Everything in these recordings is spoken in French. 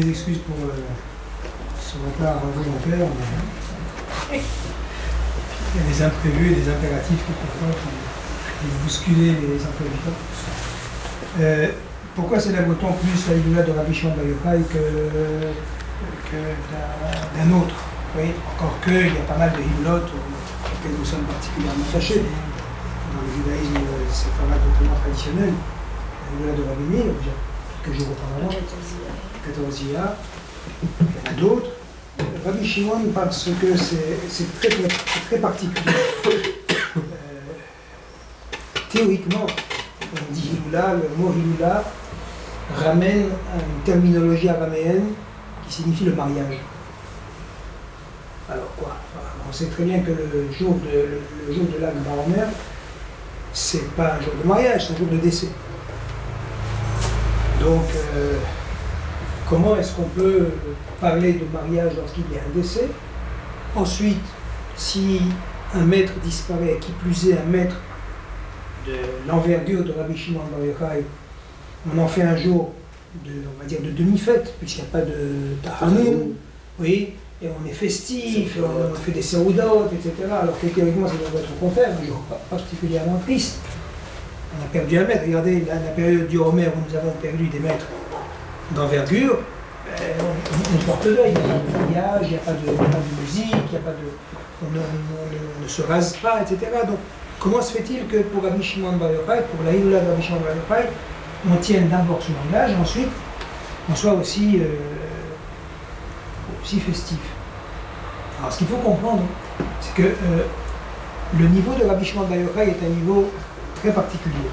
des excuses pour ce retard volontaire, mais il y a des imprévus et des impératifs quelquefois qui bousculer les emplois du temps. Pourquoi célèbre-t-on plus la Hillula de Rabbi Shimon Bar Yochai que d'un autre? Oui, encore qu'il y a pas mal de Hillulot auxquelles nous sommes particulièrement attachés. Dans le judaïsme séfarade notamment traditionnel, la Hillula de Rabbi Meir, quelques jours auparavant, 14 Iyar, il y en a d'autres. Rabbi Shimon, parce que c'est très particulier. Théoriquement, on dit Hillula, le mot Hillula ramène à une terminologie araméenne qui signifie le mariage. Alors quoi? On sait très bien que le jour de l'Ag Baomer, c'est pas un jour de mariage, c'est un jour de décès. Donc, comment est-ce qu'on peut parler de mariage lorsqu'il y a un décès? Ensuite, si un maître disparaît, qui plus est un maître de l'envergure de Rabbi Shimon Bar Yochai, on en fait un jour on va dire de demi-fête, puisqu'il n'y a pas de Tahanun, oui, et on est festif, on fait des Seudot, etc. Alors que théoriquement, ça doit être au contraire, un jour particulièrement triste. On a perdu un maître. Regardez la période du Homer où nous avons perdu des maîtres d'envergure, on porte deuil, il n'y a pas de mariage, il n'y a pas de musique, on ne se rase pas, etc. Donc, comment se fait-il que pour Rabbi Shimon Bar Yochai, pour la Hillula de Rabbi Shimon Bar Yochai, on tienne d'abord ce langage et ensuite on soit aussi festif? Alors, ce qu'il faut comprendre, c'est que le niveau de Rabbi Shimon Bar Yochai est un niveau très particulier.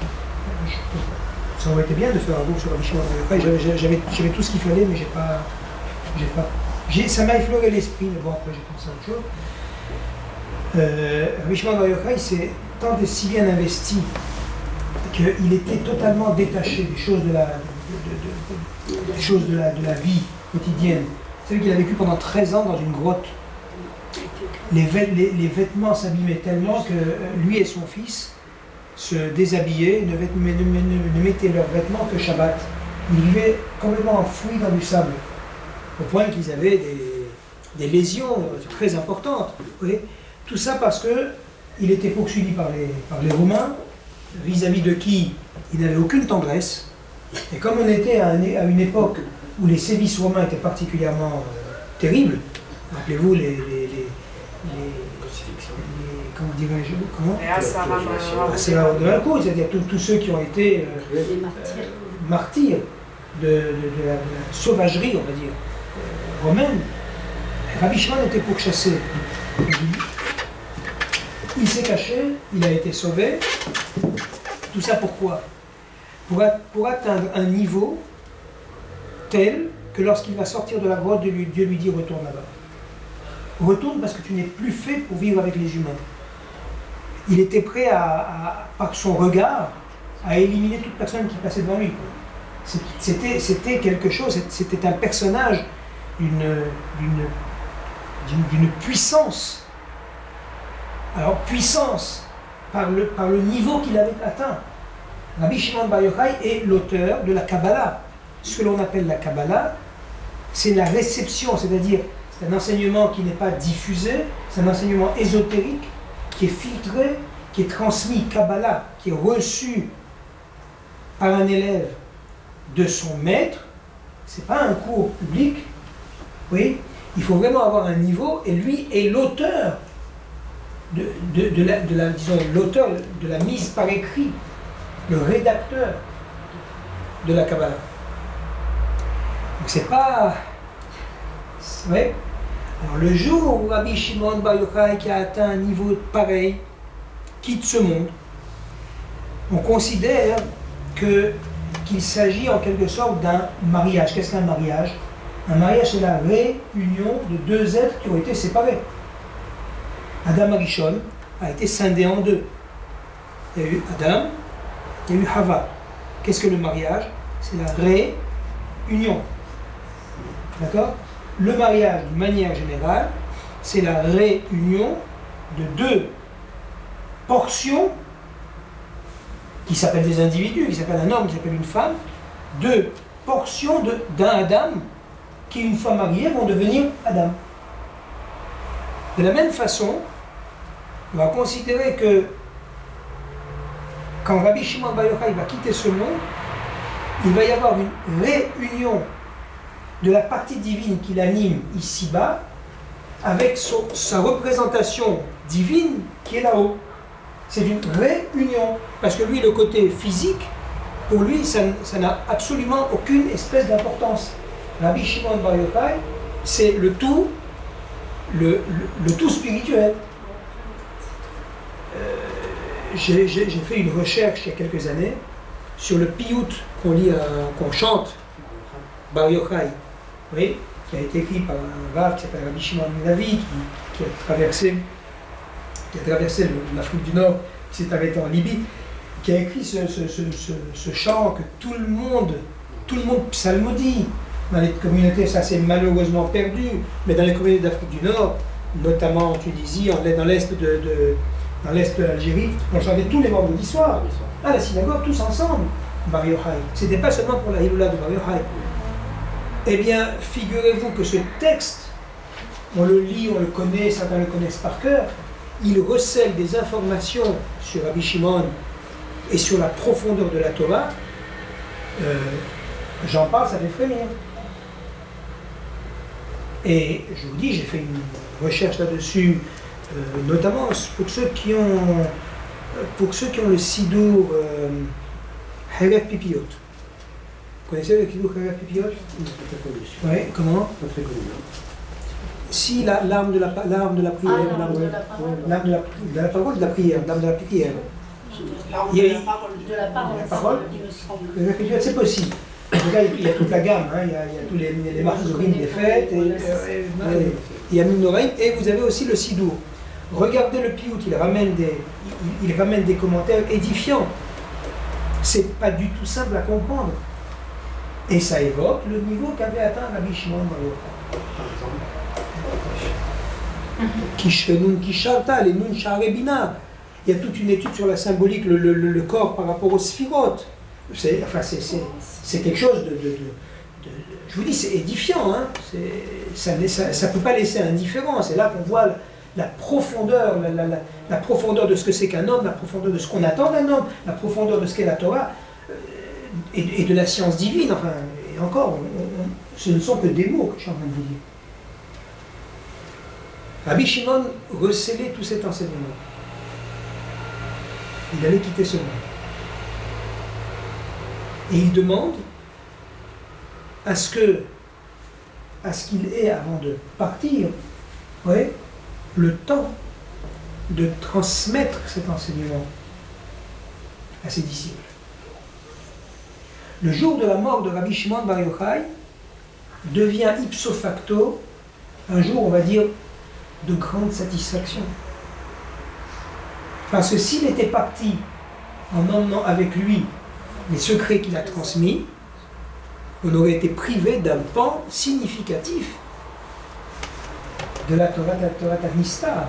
Ça aurait été bien de faire un cours sur Rabbi Shimon Bar Yochai. J'avais tout ce qu'il fallait, mais ça m'a effleuré l'esprit, mais bon, après j'ai pensé à autre chose. Rabbi Shimon Bar Yochai s'est tant et si bien investi qu'il était totalement détaché des choses de la vie quotidienne. Vous savez qu'il a vécu pendant 13 ans dans une grotte. Les vêtements s'abîmaient tellement que lui et son fils se déshabillaient, ne mettaient leurs vêtements que Shabbat. Ils vivaient complètement enfouis dans du sable, au point qu'ils avaient des lésions très importantes. Oui. Tout ça parce qu'il était poursuivi par les Romains, vis-à-vis de qui il n'avait aucune tendresse. Et comme on était à une époque où les sévices romains étaient particulièrement terribles, rappelez-vous comment dirais-je, les Asera, c'est-à-dire tous ceux qui ont été martyrs de la sauvagerie, on va dire, romaine. Rabbi Shimon était pourchassé. Il s'est caché, il a été sauvé. Tout ça pourquoi? Pour atteindre un niveau tel que lorsqu'il va sortir de la grotte, Dieu lui dit retourne là-bas. Retourne parce que tu n'es plus fait pour vivre avec les humains. Il était prêt par son regard, à éliminer toute personne qui passait devant lui. C'était quelque chose, c'était un personnage d'une puissance. Alors, puissance, par le niveau qu'il avait atteint. Rabbi Shimon Bar Yochai est l'auteur de la Kabbalah. Ce que l'on appelle la Kabbalah, c'est la réception, c'est-à-dire c'est un enseignement qui n'est pas diffusé, c'est un enseignement ésotérique qui est filtré, qui est transmis, Kabbalah, qui est reçu par un élève de son maître. C'est pas un cours public, oui. Il faut vraiment avoir un niveau, et lui est l'auteur l'auteur de la mise par écrit, le rédacteur de la Kabbalah. Donc c'est pas... Ouais. Alors le jour où Rabbi Shimon Bar Yochai, qui a atteint un niveau pareil, quitte ce monde, on considère qu'il s'agit en quelque sorte d'un mariage. Qu'est-ce qu'un mariage? Un mariage, c'est la réunion de deux êtres qui ont été séparés. Adam Arishon a été scindé en deux. Il y a eu Adam, il y a eu Hava. Qu'est-ce que le mariage? C'est la réunion. D'accord? Le mariage, d'une manière générale, c'est la réunion de deux portions qui s'appellent des individus, qui s'appellent un homme, qui s'appelle une femme, deux portions d'un Adam qui, une fois mariés, vont devenir Adam. De la même façon, on va considérer que quand Rabbi Shimon Bar Yochai va quitter ce monde, il va y avoir une réunion de la partie divine qui l'anime ici-bas avec sa représentation divine qui est là-haut. C'est une réunion. Parce que lui, le côté physique, pour lui, ça n'a absolument aucune espèce d'importance. Rabbi Shimon Bar Yochai, c'est le tout spirituel. J'ai fait une recherche il y a quelques années sur le piyut qu'on chante, Bar Yochai, oui, qui a été écrit par un rav qui s'appelle Rabbi Shimon Minavi, qui a traversé l'Afrique du Nord, qui s'est arrêté en Libye, qui a écrit ce chant que tout le monde psalmodie. Dans les communautés, ça s'est malheureusement perdu, mais dans les communautés d'Afrique du Nord, notamment en Tunisie, dans l'est de l'Algérie, on chantait tous les vendredis soirs, à la synagogue, tous ensemble, Bar Yochai. C'était pas seulement pour la Hiloula de Bar Yochai. Eh bien, figurez-vous que ce texte, on le lit, on le connaît, certains le connaissent par cœur, il recèle des informations sur Rabbi Shimon et sur la profondeur de la Torah. J'en parle, ça fait frémir. Et je vous dis, j'ai fait une recherche là-dessus, notamment pour ceux qui ont le Sidour Heref Pipiot. Vous connaissez le Sidour Heref Pipiot? Oui, comment? Pas très connu. Si, l'arme de la prière, l'arme de la parole, de la prière, l'arme de la prière. L'arme de la parole, c'est possible. Là, il y a toute la gamme, hein. Il y a tous les marzorim des fêtes, il y a Minoraim, et vous avez aussi le Sidour. Regardez le piyut, il ramène des commentaires édifiants. C'est pas du tout simple à comprendre. Et ça évoque le niveau qu'avait atteint Rabbi Shimon Bar Yochai. Kishenun Kisharta, les Nun Sharebina. Il y a toute une étude sur la symbolique, le corps par rapport aux sphirotes. C'est quelque chose je vous dis, c'est édifiant, hein. Ça ne peut pas laisser indifférent. C'est là qu'on voit la profondeur, la profondeur de ce que c'est qu'un homme, la profondeur de ce qu'on attend d'un homme, la profondeur de ce qu'est la Torah, et de la science divine. Enfin, et encore, ce ne sont que des mots que je suis en train de vous dire. Rabbi Shimon recélait tout cet enseignement. Il allait quitter ce monde. Et il demande à ce qu'il ait, avant de partir, ouais, le temps de transmettre cet enseignement à ses disciples. Le jour de la mort de Rabbi Shimon Bar Yochai devient ipso facto un jour, on va dire, de grande satisfaction. Parce que s'il était parti en emmenant avec lui les secrets qu'il a transmis, on aurait été privé d'un pan significatif de la Torah Tanista,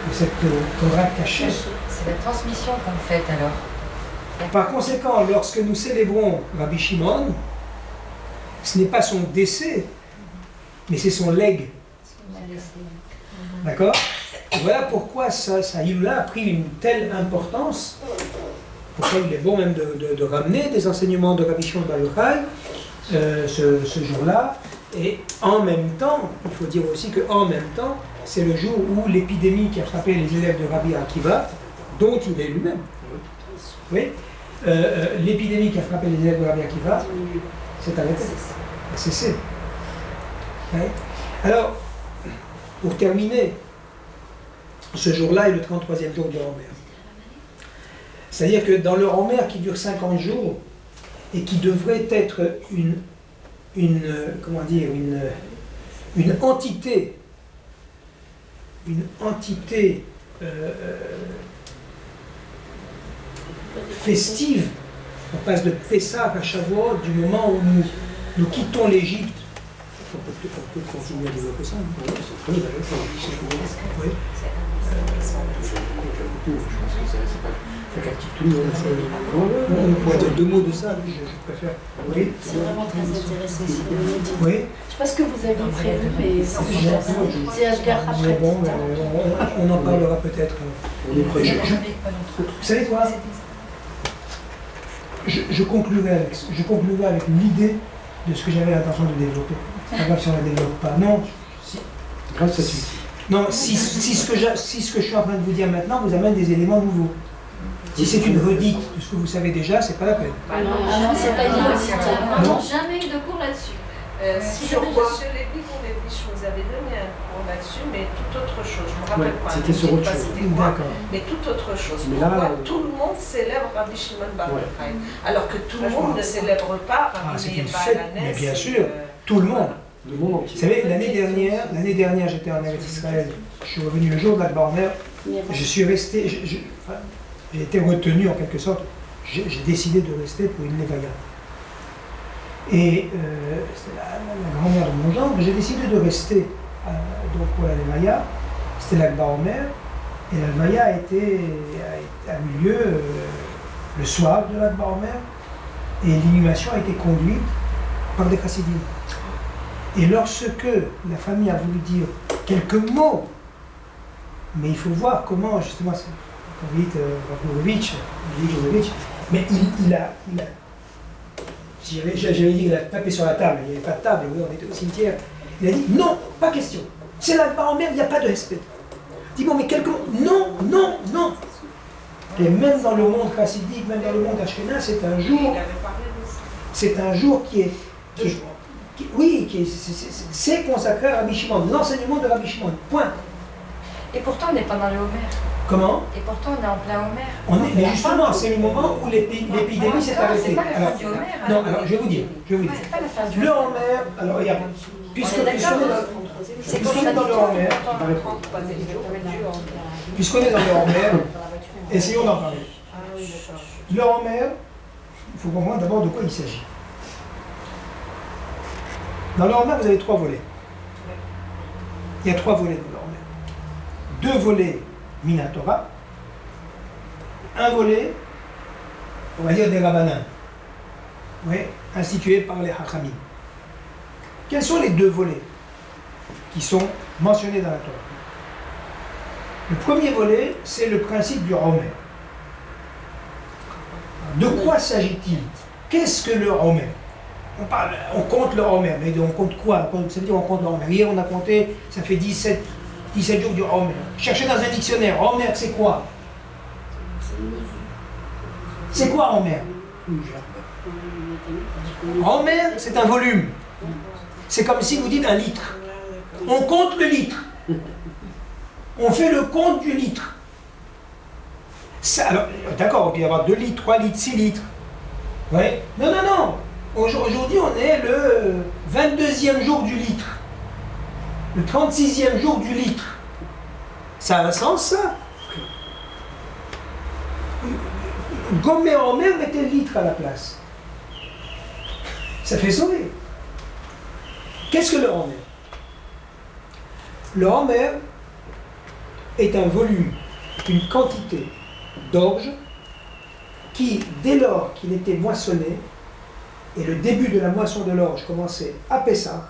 de cette Torah cachée. C'est la transmission qu'on fait alors. Par conséquent, lorsque nous célébrons Rabbi Shimon, ce n'est pas son décès, mais c'est son legs. D'accord? Et voilà pourquoi sa Hiloula a pris une telle importance. Pourquoi il est bon même de ramener des enseignements de Rabbi Shimon Bar Yochai ce jour-là. Et en même temps, il faut dire aussi qu'en même temps, c'est le jour où l'épidémie qui a frappé les élèves de Rabbi Akiva, dont il est lui-même, oui, l'épidémie qui a frappé les élèves de Rabbi Akiva s'est arrêtée, a cessé. Oui. Alors, pour terminer, ce jour-là est le 33e jour de Homer. C'est-à-dire que dans le Homer qui dure 50 jours et qui devrait être une entité festive, on passe de Pessah à Shavuot, du moment où nous quittons l'Égypte. On peut continuer à développer ça. Ça captive tout le monde. On pourrait dire 2 mots de ça, je préfère. Oui. C'est vraiment très intéressant aussi de le dire. Oui. Je ne sais pas ce que vous aviez prévu, mais c'est à faire Mais après. bon, on en parlera peut-être. Vous savez quoi? Je conclurai avec l'idée de ce que j'avais l'intention de développer. C'est pas grave si on ne la développe pas. Non, Grâce à celui-ci. non, si ce que je suis en train de vous dire maintenant vous amène des éléments nouveaux. Si c'est une redite de ce que vous savez déjà, c'est pas la peine. Ah non, c'est pas une réussite. Non. Jamais eu de cours là-dessus. Sur Monsieur Lévy-Lévy, je vous avais donné un cours là-dessus, mais tout autre chose. Je me rappelle pas. C'était sur autre pas chose. c'était quoi, D'accord. mais tout autre chose. Mais là, Pourquoi tout le monde célèbre Rabbi Shimon Bar Yochai, alors que tout le monde ne célèbre pas Ah, Rabbi c'est Meir une Baal fête, Hanès, mais bien sûr, tout le monde. Le monde entier. Vous savez, l'année dernière, j'étais en Eretz Israël. Je suis revenu le jour de la Barner. Je suis resté, j'ai été retenu en quelque sorte. J'ai décidé de rester pour une Levaya. Et c'était la grand-mère de mon gendre. J'ai décidé de rester donc pour la Levaya. C'était l'Akba Omer. Et la Levaya a eu lieu le soir de l'Akba Omer. Et l'inhumation a été conduite par des chassidim. Et lorsque la famille a voulu dire quelques mots, mais il faut voir comment, justement, Ravlovitch, mais j'allais dire, il a tapé sur la table, il n'y avait pas de table, oui, on était au cimetière. Il a dit non, pas question. C'est la en mer, il n'y a pas de respect. Dis-moi, mais quelques mots, non, non, non. Et même dans le monde chassidique, même dans le monde ashkénaze, c'est un jour qui est c'est consacré à Rabbi Shimon, l'enseignement de Rabbi Shimon, point. Et pourtant, on n'est pas dans le Homer. Comment? Et pourtant, on est en plein Homer. Mais justement, c'est le moment où l'épidémie s'est arrêtée. C'est pas la Alors, fin du Homer. non, alors je vais vous dire. C'est pas la fin du Le Homer. Homer, alors regarde, puisqu'on est dans le Homer, puisqu'on est dans le Homer, essayons d'en parler. Le Homer, il faut comprendre d'abord de quoi il s'agit. Dans le Homer, vous avez 3 volets. Il y a 3 volets dans le Homer. 2 volets Minatora, un volet, on va dire des Rabbanan, institués par les Hachamim. Quels sont les 2 volets qui sont mentionnés dans la Torah? Le premier volet, c'est le principe du Homer. De quoi s'agit-il? Qu'est-ce que le Homer? On compte le Homer, mais on compte quoi? Ça veut dire on compte le Homer. Hier on a compté, ça fait 17 jours du Homer. Cherchez dans un dictionnaire, Homer c'est quoi? C'est quoi Homer? Homer c'est un volume. C'est comme si vous dites un litre. On compte le litre. On fait le compte du litre. Alors, d'accord, on peut y avoir 2 litres, 3 litres, 6 litres. Ouais. Non, non, non. Aujourd'hui, on est le 22e jour du litre. Le 36e jour du litre. Ça a un sens, ça? Gommer en mer, mettez le litre à la place. Ça fait sourire. Qu'est-ce que le Homer? Le Homer est un volume, une quantité d'orge qui, dès lors qu'il était moissonné, et le début de la moisson de l'orge commençait à Pessah,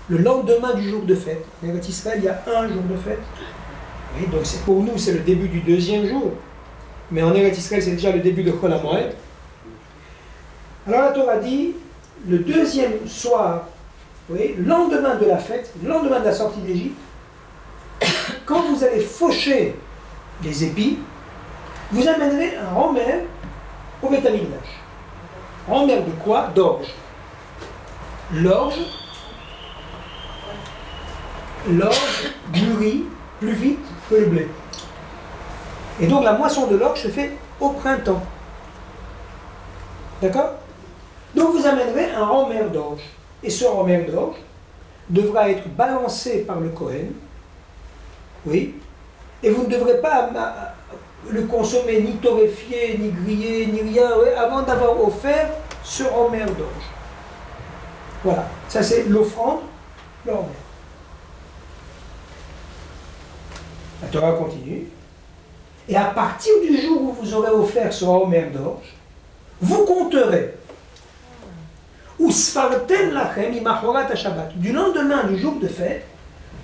le lendemain du jour de fête. En Israël, il y a un jour de fête. Oui, donc pour nous, c'est le début du 2e jour. Mais en Israël, c'est déjà le début de Chol HaMoed. Alors la Torah dit, le 2e soir, oui, le lendemain de la fête, le lendemain de la sortie d'Égypte, quand vous allez faucher les épis, vous amènerez un Homer au Beth Amikdash. Homer de quoi? D'orge. L'orge mûrit plus vite que le blé. Et donc la moisson de l'orge se fait au printemps. D'accord? Donc vous amènerez un Homer d'orge. Et ce Homer d'orge devra être balancé par le Kohen. Oui. Et vous ne devrez pas le consommer ni torréfié, ni grillé, ni rien, avant d'avoir offert ce Homer d'orge. Voilà. Ça c'est l'offrande, le Homer. La Torah continue. Et à partir du jour où vous aurez offert ce homer d'orge, vous compterez. Ou sfartem lachem imachorat Shabbat. Du lendemain du jour de fête,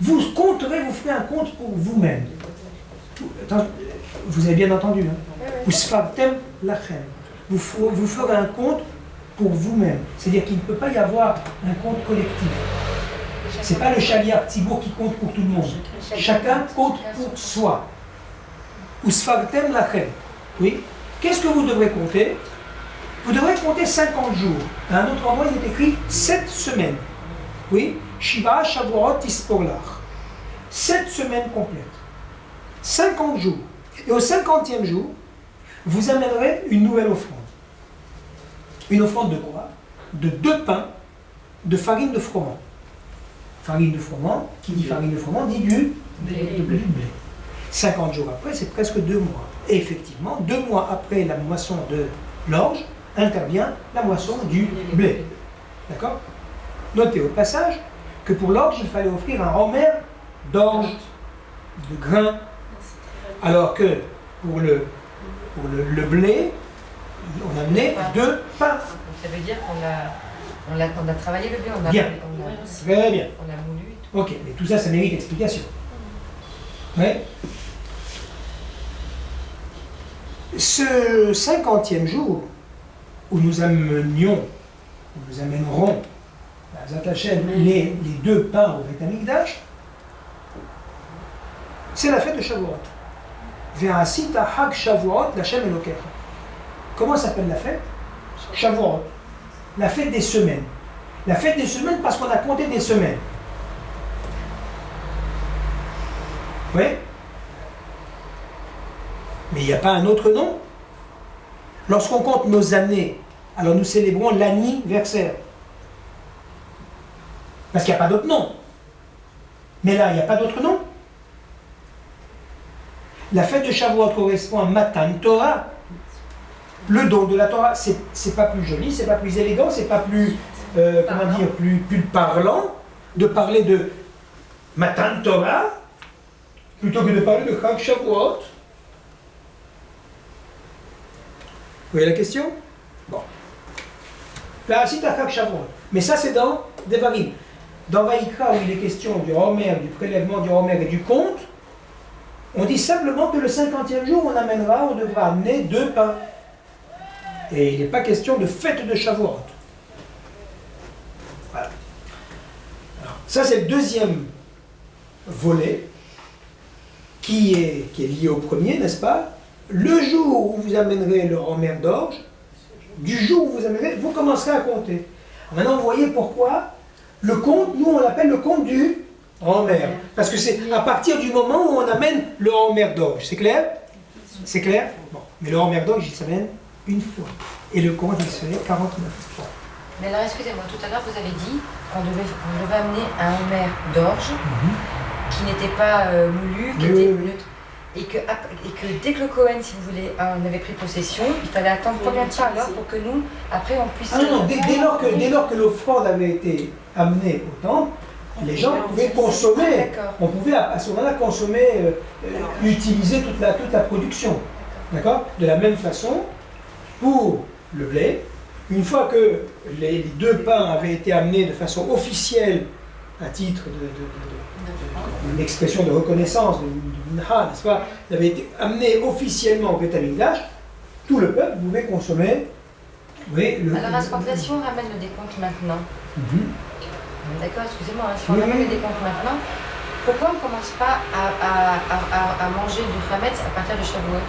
vous compterez, vous ferez un compte pour vous-même. Attends, vous avez bien entendu, hein? Ou sfartem lachem. Vous ferez un compte pour vous-même. C'est-à-dire qu'il ne peut pas y avoir un compte collectif. Ce n'est pas le chaliar Tibour qui compte pour tout le monde. Chacun compte pour soi. Ou sfartem lachem. Oui. Qu'est-ce que vous devrez compter? Vous devrez compter 50 jours. À un autre endroit, il est écrit 7 semaines. Oui. Shiva Shavuot Tisporlach. 7 semaines complètes. 50 jours. Et au 50e jour, vous amènerez une nouvelle offrande. Une offrande de quoi? De 2 pains de farine de froment. Farine de froment, qui dit farine de froment, dit du blé. 50 jours après, c'est presque 2 mois. Et effectivement, 2 mois après la moisson de l'orge, intervient la moisson du blé. D'accord? Notez au passage que pour l'orge, il fallait offrir un homer d'orge, de grain, alors que pour le blé, on amenait 2 pains. Ça veut dire qu'on a travaillé le blé, on a Bien. Très bien. On a moulu. Ok, mais tout ça, ça mérite explication. Ouais. Ce 50e jour, où nous amènerons les 2 pains au Beth Amikdash, c'est la fête de Shavuot. Ve'asita hag Shavuot l'Hashem Elokecha. Comment s'appelle la fête? Shavuot. La fête des semaines. La fête des semaines parce qu'on a compté des semaines. Oui? Mais il n'y a pas un autre nom. Lorsqu'on compte nos années, alors nous célébrons l'anniversaire. Parce qu'il n'y a pas d'autre nom. Mais là, il n'y a pas d'autre nom. La fête de Shavuot correspond à Matan Torah. Le don de la Torah, c'est pas plus joli, c'est pas plus élégant, c'est pas plus, plus parlant de parler de Matan Torah plutôt que de parler de Chag Shavuot. Vous voyez la question? Bon. Là, c'est à Chag Shavuot. Mais ça, c'est dans Devarim. Dans Vaïkra, où il est question du homer, du prélèvement du homer et du compte, on dit simplement que le 50e jour, on devra amener 2 pains. Et il n'est pas question de fête de Shavuot. Voilà. Alors, ça, c'est le deuxième volet qui est lié au premier, n'est-ce pas? Le jour où vous amènerez le homer d'orge, du jour où vous amènerez, vous commencerez à compter. Maintenant, vous voyez pourquoi le compte, nous, on l'appelle le compte du homer. Parce que c'est à partir du moment où on amène le homer d'orge. C'est clair? C'est clair? Bon. Mais le homer d'orge, il s'amène une fois. Et le compte, il se fait 49 fois. Mais alors, excusez-moi, tout à l'heure, vous avez dit qu'on devait amener un homer d'orge qui n'était pas moulu, qui était neutre. Et que dès que le Cohen, si vous voulez, en avait pris possession, il fallait attendre combien de temps alors pour que nous, après, on puisse... Ah non, dès lors que l'offrande avait été amenée au temple, les gens pouvaient consommer. On pouvait à ce moment-là consommer, utiliser toute la production. D'accord? De la même façon, pour le blé, une fois que les 2 pains avaient été amenés de façon officielle à titre d'une expression de reconnaissance, de minha, n'est-ce pas? Ils avaient été amenés officiellement au Beth Amikdash, tout le peuple pouvait consommer. Alors à ce moment-là, si on ramène le décompte maintenant, d'accord, excusez-moi, si on ramène le décompte maintenant, pourquoi on ne commence pas à manger du Hametz à partir de Shavuot?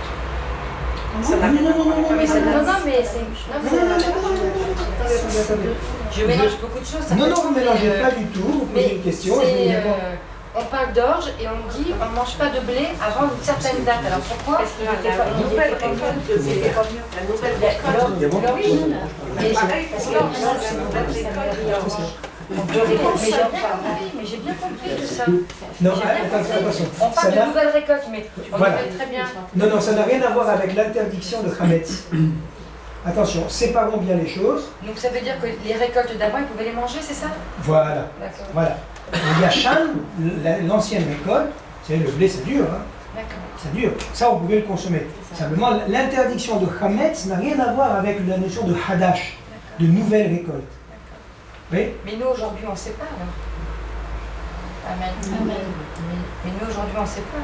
Je mélange beaucoup de choses. Non, vous ne mélangez pas du tout. Vous posez une question. On parle d'orge et on dit on ne mange pas de blé avant une certaine date. Alors pourquoi? Parce que la nouvelle récolte, c'était pas mieux. La nouvelle récolte. Oui, mais pareil pour l'orge, la nouvelle récolte. Mais j'ai bien compris tout ça. Non, attention. On parle de nouvelle récolte, mais on voilà. très bien. Non, ça n'a rien à voir avec l'interdiction de Hametz. Attention, séparons bien les choses. Donc ça veut dire que les récoltes d'avant, ils pouvaient les manger, c'est ça? Voilà. Voilà. Il y a Shan, l'ancienne récolte, vous savez, le blé c'est dur, hein. D'accord. Ça dure. Ça, vous pouvez le consommer. Simplement, l'interdiction de Hametz n'a rien à voir avec la notion de Hadash, de nouvelle récolte. Oui? Mais nous, aujourd'hui, on ne sait pas, alors. Amen. Mais nous, aujourd'hui, on ne sait pas.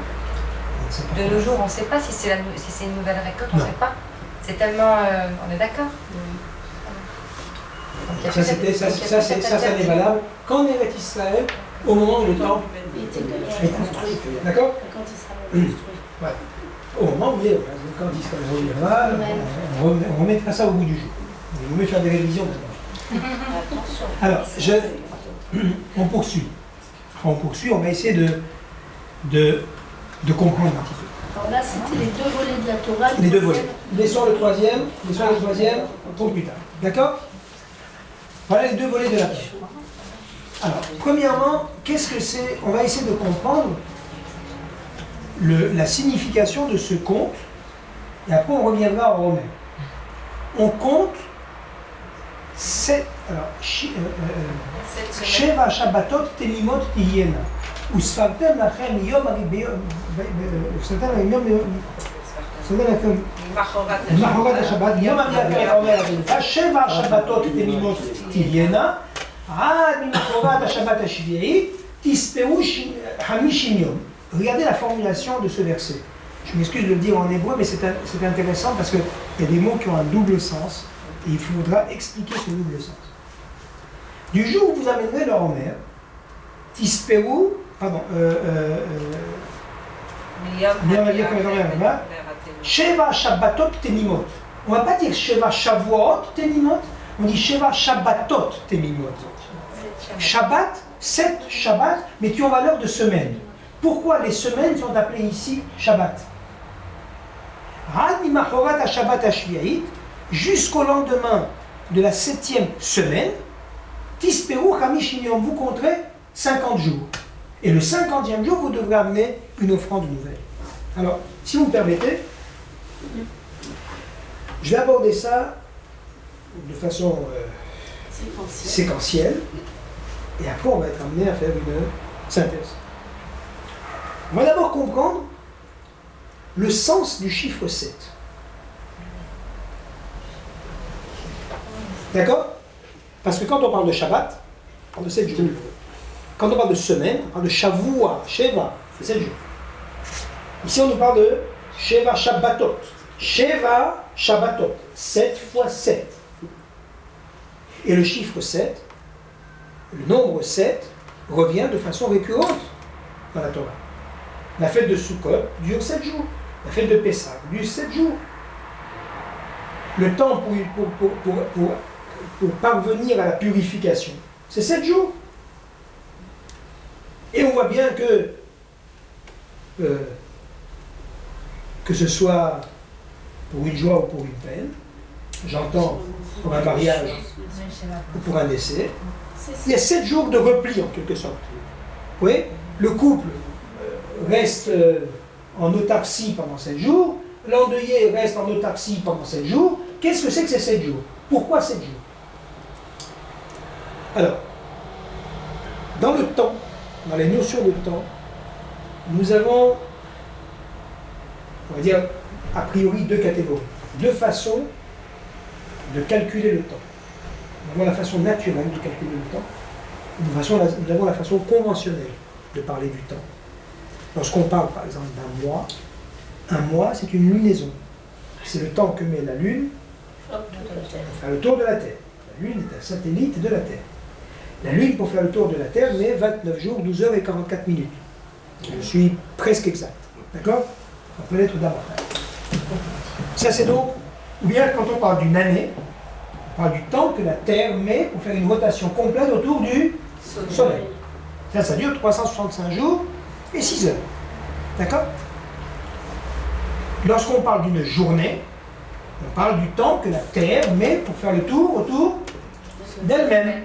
De nos jours, on ne sait pas si c'est une nouvelle récolte, on ne sait pas. C'est tellement... on est d'accord. Ça n'est valable qu'en Eretz Israël, au moment où le temps est construit. D'accord? Quand Israël est construit. Ouais. Au moment où il est, quand Israël reviendra, on remettra ça au bout du jour. Il vaut mieux faire des révisions maintenant. Alors, on poursuit. On va essayer de comprendre un petit peu. Alors là, c'était les deux volets de la Torah. Les deux volets. Laissons le troisième pour plus tard. D'accord? Voilà les deux volets de la Torah. Alors, premièrement, qu'est-ce que c'est? On va essayer de comprendre la signification de ce compte, et après on reviendra au Romain. On compte 7 Sheva Shabbatot Telimot Tiyena. וספרתם לכם יום למחרת השבת, יום הרביעי אומר הגלותה, 7 שבתות תמימות תהיינה, עד למחרת השבת השביעית, תספרו 50 יום. Regardez la formulation de ce verset. Je m'excuse de le dire en hébreu, mais c'est intéressant parce qu'il y a des mots qui ont un double sens et il faudra expliquer ce double sens. Du jour où vous amènerez leur mère, Tisperu, Sheva Shabbatot Temimot. On ne va pas dire Sheva Shavuot Temimot, on dit Sheva Shabbatot Temimot. Shabbat, 7 Shabbat, mais qui ont valeur de semaine. Pourquoi les semaines sont appelées ici Shabbat? Had mimachorat ha-Shabbat ha-Shvi'it, jusqu'au lendemain de la 7e semaine, Tisperu Chamishim Yom, vous compterez 50 jours. Et le 50e jour, vous devrez amener une offrande nouvelle. Alors, si vous me permettez, je vais aborder ça de façon séquentielle, et après on va être amené à faire une synthèse. On va d'abord comprendre le sens du chiffre 7. D'accord? Parce que quand on parle de Shabbat, on parle de 7 jours. Quand on parle de semaine, on parle de Shavua, Sheva, c'est 7 jours. Ici, on nous parle de Sheva Shabbatot. Sheva Shabbatot, 7 fois 7. Et le chiffre 7, le nombre 7, revient de façon récurrente dans la Torah. La fête de Sukkot dure 7 jours. La fête de Pessah dure 7 jours. Le temps pour parvenir à la purification, c'est 7 jours. Et on voit bien que ce soit pour une joie ou pour une peine, j'entends pour un mariage ou pour un décès, il y a 7 jours de repli en quelque sorte. Vous voyez, le couple reste en autarcie pendant 7 jours, l'endeuillé reste en autarcie pendant 7 jours. Qu'est-ce que c'est que ces 7 jours? Pourquoi 7 jours? Alors, dans le temps, dans les notions de temps, nous avons, on va dire, a priori 2 catégories, 2 façons de calculer le temps. Nous avons la façon naturelle de calculer le temps, nous avons la façon conventionnelle de parler du temps. Lorsqu'on parle par exemple d'un mois, un mois c'est une lunaison. C'est le temps que met la Lune pour faire le tour de la Terre. La Lune est un satellite de la Terre. La Lune, pour faire le tour de la Terre, met 29 jours, 12 heures et 44 minutes. Je suis presque exact. D'accord? On peut l'être davantage. Ça, c'est donc, ou bien quand on parle d'une année, on parle du temps que la Terre met pour faire une rotation complète autour du Soleil. Ça dure 365 jours et 6 heures. D'accord? Lorsqu'on parle d'une journée, on parle du temps que la Terre met pour faire le tour autour d'elle-même.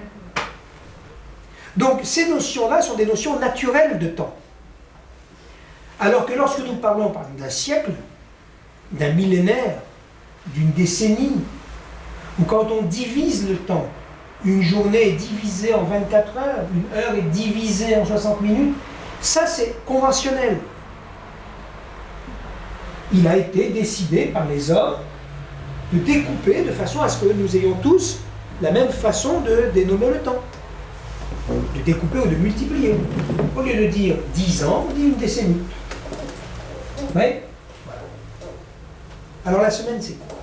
Donc ces notions-là sont des notions naturelles de temps. Alors que lorsque nous parlons par exemple d'un siècle, d'un millénaire, d'une décennie, ou quand on divise le temps, une journée est divisée en 24 heures, une heure est divisée en 60 minutes, ça c'est conventionnel. il a été décidé par les hommes de découper de façon à ce que nous ayons tous la même façon de dénommer le temps. De découper ou de multiplier. Au lieu de dire 10 ans, on dit une décennie. Oui. Voilà. Alors la semaine, c'est quoi?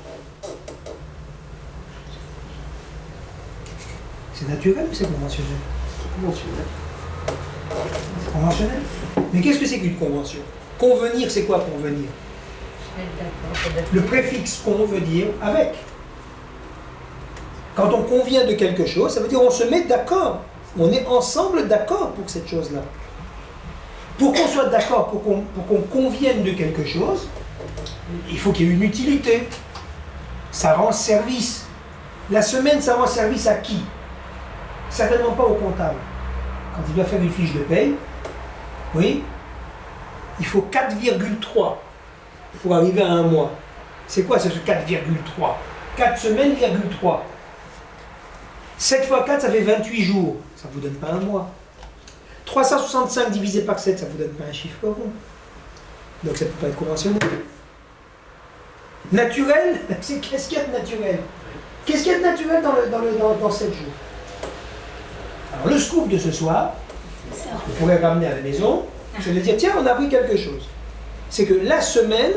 C'est naturel ou c'est conventionnel? Conventionnel. C'est conventionnel. Mais qu'est-ce que c'est qu'une convention? Convenir, c'est quoi convenir? Le préfixe con veut dire avec. Quand on convient de quelque chose, ça veut dire on se met d'accord. On est ensemble d'accord pour cette chose-là. Pour qu'on soit d'accord, pour qu'on convienne de quelque chose, il faut qu'il y ait une utilité. Ça rend service. La semaine, ça rend service à qui? Certainement pas au comptable. Quand il doit faire une fiche de paye, oui, il faut 4,3 pour arriver à un mois. C'est quoi ce 4,3? 4 semaines, 3. 7 fois 4, ça fait 28 jours. Ça ne vous donne pas un mois. 365 divisé par 7, ça ne vous donne pas un chiffre rond. Donc ça ne peut pas être conventionnel. Naturel, c'est qu'est-ce qu'il y a de naturel? Qu'est-ce qu'il y a de naturel dans 7 jours? Alors le scoop de ce soir, vous pourrez ramener à la maison, je vais dire, tiens, on a appris quelque chose. C'est que la semaine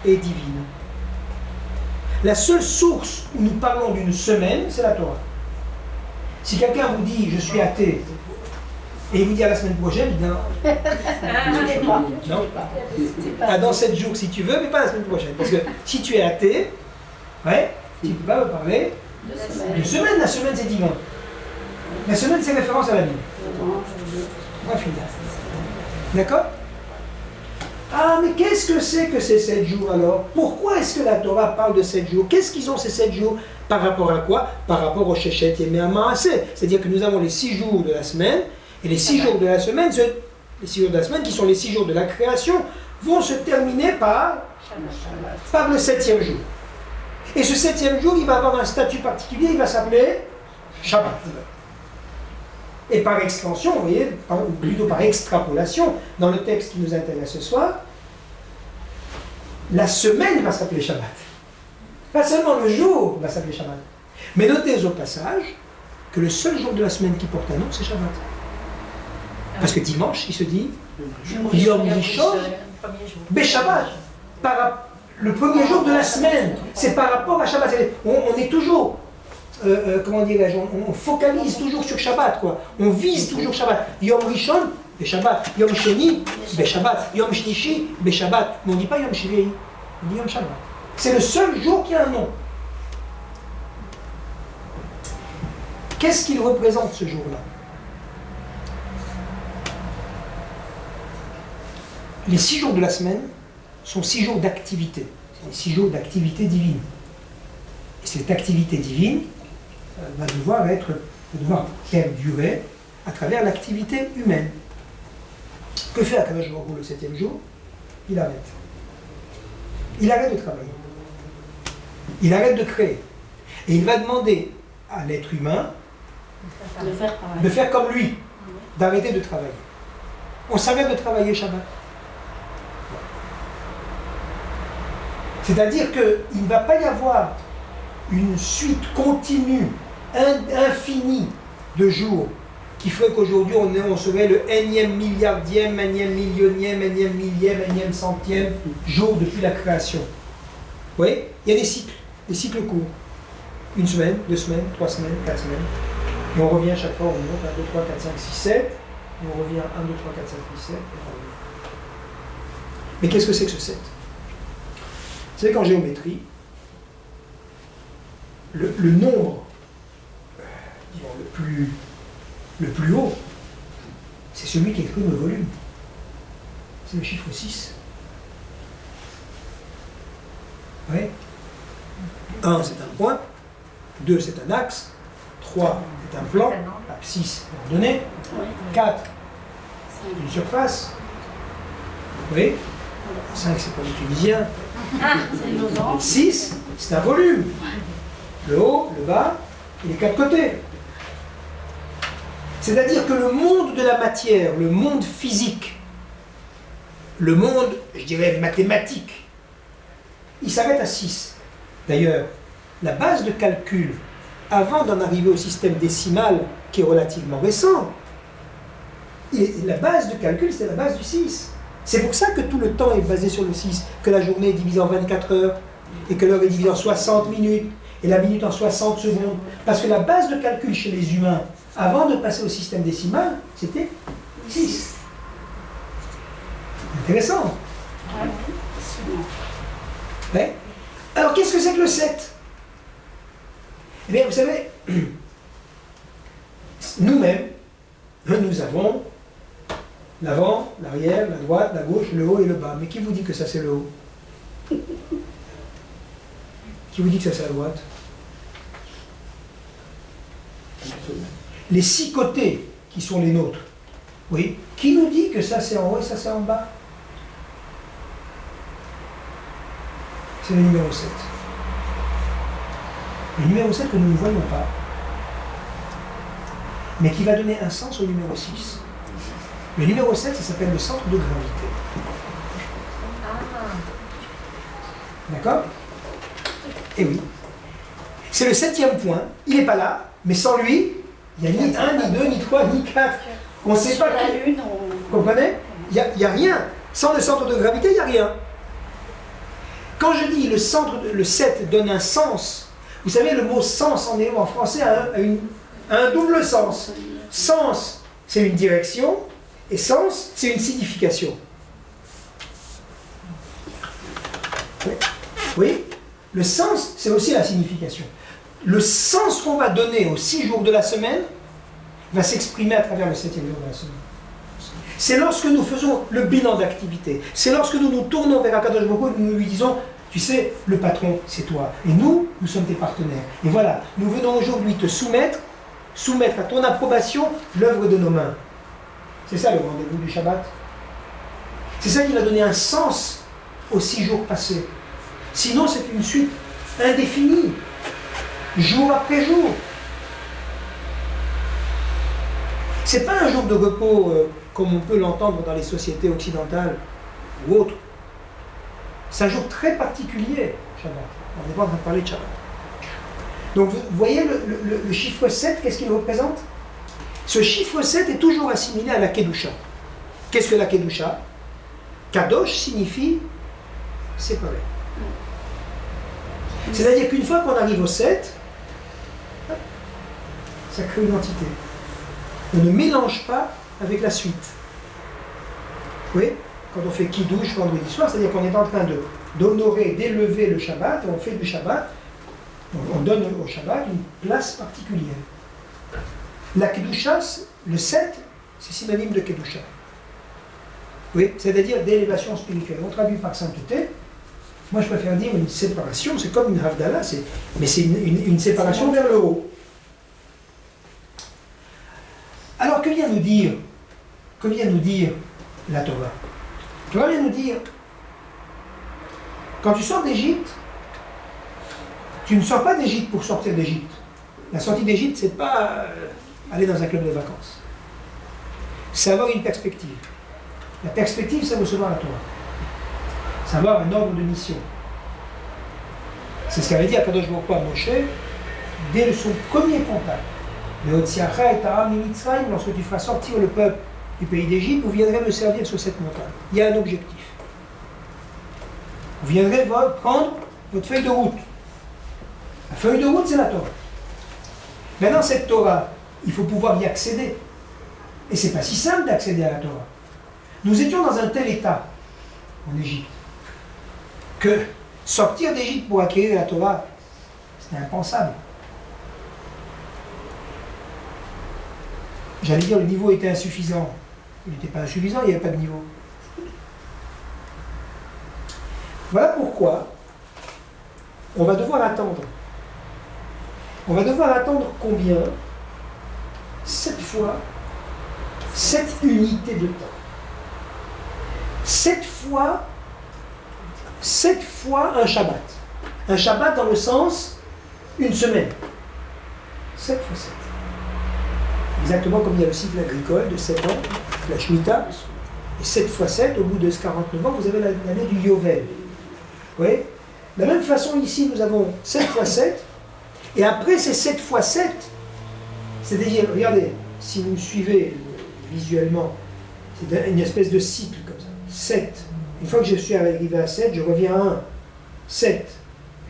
est divine. La seule source où nous parlons d'une semaine, c'est la Torah. Si quelqu'un vous dit, je suis athée, et il vous dit à la semaine prochaine, il dit non. Non. Ah, dans 7 jours si tu veux, mais pas la semaine prochaine. Parce que si tu es athée, ouais, tu ne peux pas me parler de semaine. La semaine, c'est divin. La semaine, c'est référence à la Bible. On va finir. D'accord? Ah, mais qu'est-ce que c'est que ces 7 jours alors? Pourquoi est-ce que la Torah parle de 7 jours? Qu'est-ce qu'ils ont ces 7 jours? Par rapport à quoi? Par rapport au Shechet Yemei HaMaaseh. C'est-à-dire que nous avons les 6 jours de la semaine, et les 6 jours de la semaine, les 6 jours de la semaine, qui sont les 6 jours de la création, vont se terminer par le 7e jour. Et ce 7e jour, il va avoir un statut particulier, il va s'appeler Shabbat. Et par extension, vous voyez, ou plutôt par extrapolation, dans le texte qui nous intéresse ce soir, la semaine va s'appeler Shabbat. Pas seulement le jour va s'appeler Shabbat. Mais notez au passage que le seul jour de la semaine qui porte un nom, c'est Shabbat. Parce que dimanche, il se dit Yom Rishon Beshabbat. Le premier jour de la semaine, c'est par rapport à Shabbat. On est toujours... comment dirais-je, on focalise toujours sur Shabbat, quoi. On vise toujours Shabbat. Yom Rishon, Shabbat. Yom Sheni, Shabbat. Yom Shlishi, Shabbat. Mais on ne dit pas Yom Shvi'i, on dit Yom Shabbat. C'est le seul jour qui a un nom. Qu'est-ce qu'il représente ce jour-là? Les 6 jours de la semaine sont 6 jours d'activité. C'est les 6 jours d'activité divine. Et cette activité divine va devoir perdurer à travers l'activité humaine. Que fait Akadosh Baruch Hu le 7e jour? Il arrête. Il arrête de travailler. Il arrête de créer. Et il va demander à l'être humain de faire comme lui, d'arrêter de travailler. On s'arrête de travailler Shabbat. C'est-à-dire qu'il ne va pas y avoir une suite continue, infinie de jours qui ferait qu'aujourd'hui on serait le énième milliardième, énième millionième, énième millième, énième centième jour depuis la création. Vous voyez? Il y a des cycles courts. 1 semaine, 2 semaines, 3 semaines, 4 semaines. Et on revient chaque fois, on monte 1, 2, 3, 4, 5, 6, 7. Et on revient 1, 2, 3, 4, 5, 6, 7. Et on revient. Mais qu'est-ce que c'est que ce 7? Vous savez qu'en géométrie, le nombre disons, le plus haut, c'est celui qui exprime le volume. C'est le chiffre 6. Oui. 1, c'est un point. 2, c'est un axe. 3, c'est un plan. 6, c'est ordonné. 4, c'est une surface. Oui. 5, c'est pour les Tunisiens. 6, c'est un volume. Le haut, le bas et les 4 côtés. C'est-à-dire que le monde de la matière, le monde physique, le monde, je dirais, mathématique, il s'arrête à 6. D'ailleurs, la base de calcul, avant d'en arriver au système décimal, qui est relativement récent, la base de calcul, c'est la base du 6. C'est pour ça que tout le temps est basé sur le 6, que la journée est divisée en 24 heures, et que l'heure est divisée en 60 minutes, et la minute en 60 secondes. Parce que la base de calcul chez les humains, avant de passer au système décimal, c'était 6. Intéressant. Ouais. Alors, qu'est-ce que c'est que le 7? Eh bien, vous savez, nous-mêmes, nous avons l'avant, l'arrière, la droite, la gauche, le haut et le bas. Mais qui vous dit que ça c'est le haut? Qui vous dit que ça c'est la droite? Les 6 côtés qui sont les nôtres. Oui. Qui nous dit que ça c'est en haut et ça c'est en bas? C'est le numéro 7. Le numéro 7 que nous ne voyons pas, mais qui va donner un sens au numéro 6. Le numéro 7, ça s'appelle le centre de gravité. D'accord? Eh oui. C'est le 7e point. Il n'est pas là, mais sans lui, il n'y a ni 1, ni 2, ni 3, ni 4. On ne sait Sur pas. la Lune, Vous comprenez? Il n'y a rien. Sans le centre de gravité, il n'y a rien. Quand je dis le 7 donne un sens, vous savez, le mot sens en français a un double sens. Sens, c'est une direction, et sens, c'est une signification. Oui? Le sens, c'est aussi la signification. Le sens qu'on va donner aux 6 jours de la semaine va s'exprimer à travers le 7e jour de la semaine. C'est lorsque nous faisons le bilan d'activité. C'est lorsque nous nous tournons vers Akadosh Baruch Hu et nous lui disons, tu sais, le patron, c'est toi. Et nous sommes tes partenaires. Et voilà, nous venons aujourd'hui te soumettre à ton approbation l'œuvre de nos mains. C'est ça le rendez-vous du Shabbat. C'est ça qui va donner un sens aux 6 jours passés. Sinon, c'est une suite indéfinie, jour après jour. C'est pas un jour de repos comme on peut l'entendre dans les sociétés occidentales ou autres. C'est un jour très particulier, Shabbat. On n'est pas en train de parler de Shabbat. Donc vous voyez le chiffre 7, qu'est-ce qu'il représente? Ce chiffre 7 est toujours assimilé à la Kedusha. Qu'est-ce que la Kedusha? Kadosh signifie séparé. C'est-à-dire qu'une fois qu'on arrive au 7, ça crée une entité. On ne mélange pas avec la suite. Oui? Quand on fait Kiddush vendredi soir, c'est-à-dire qu'on est en train d'honorer, d'élever le Shabbat, et on fait du Shabbat, on donne au Shabbat une place particulière. La Kedusha, le 7, c'est synonyme de Kedusha. Oui, c'est-à-dire d'élévation spirituelle. On traduit par sainteté. Moi, je préfère dire une séparation, c'est comme une Havdalah, mais c'est une séparation vers le haut. Alors, que vient nous dire la Torah? La Torah vient nous dire, quand tu sors d'Égypte, tu ne sors pas d'Égypte pour sortir d'Égypte. La sortie d'Égypte, c'est pas aller dans un club de vacances. C'est avoir une perspective. La perspective, c'est recevoir la Torah. C'est avoir un ordre de mission. C'est ce qu'avait dit Akadosh Baruch Hu à Moshe dès son premier contact. Lorsque tu feras sortir le peuple du pays d'Égypte, vous viendrez me servir sur cette montagne. Il y a un objectif. Vous viendrez prendre votre feuille de route. La feuille de route, c'est la Torah. Maintenant, cette Torah, il faut pouvoir y accéder. Et c'est pas si simple d'accéder à la Torah. Nous étions dans un tel état en Égypte que sortir d'Égypte pour acquérir la Torah, c'était impensable. J'allais dire le niveau était insuffisant. Il n'était pas insuffisant, il n'y avait pas de niveau. Voilà pourquoi on va devoir attendre. On va devoir attendre combien? 7 fois 7 unités de temps. 7 fois un Shabbat. Un Shabbat dans le sens une semaine. 7 fois 7. Exactement comme il y a le cycle agricole de 7 ans, la Shemitah. Et 7 fois 7, au bout de 49 ans, vous avez l'année du Yovel. Oui? De la même façon, ici, nous avons 7 fois 7. Et après ces 7 fois 7, c'est-à-dire, regardez, si vous me suivez visuellement, c'est une espèce de cycle comme ça. 7. Une fois que je suis arrivé à 7, je reviens à 1. 7.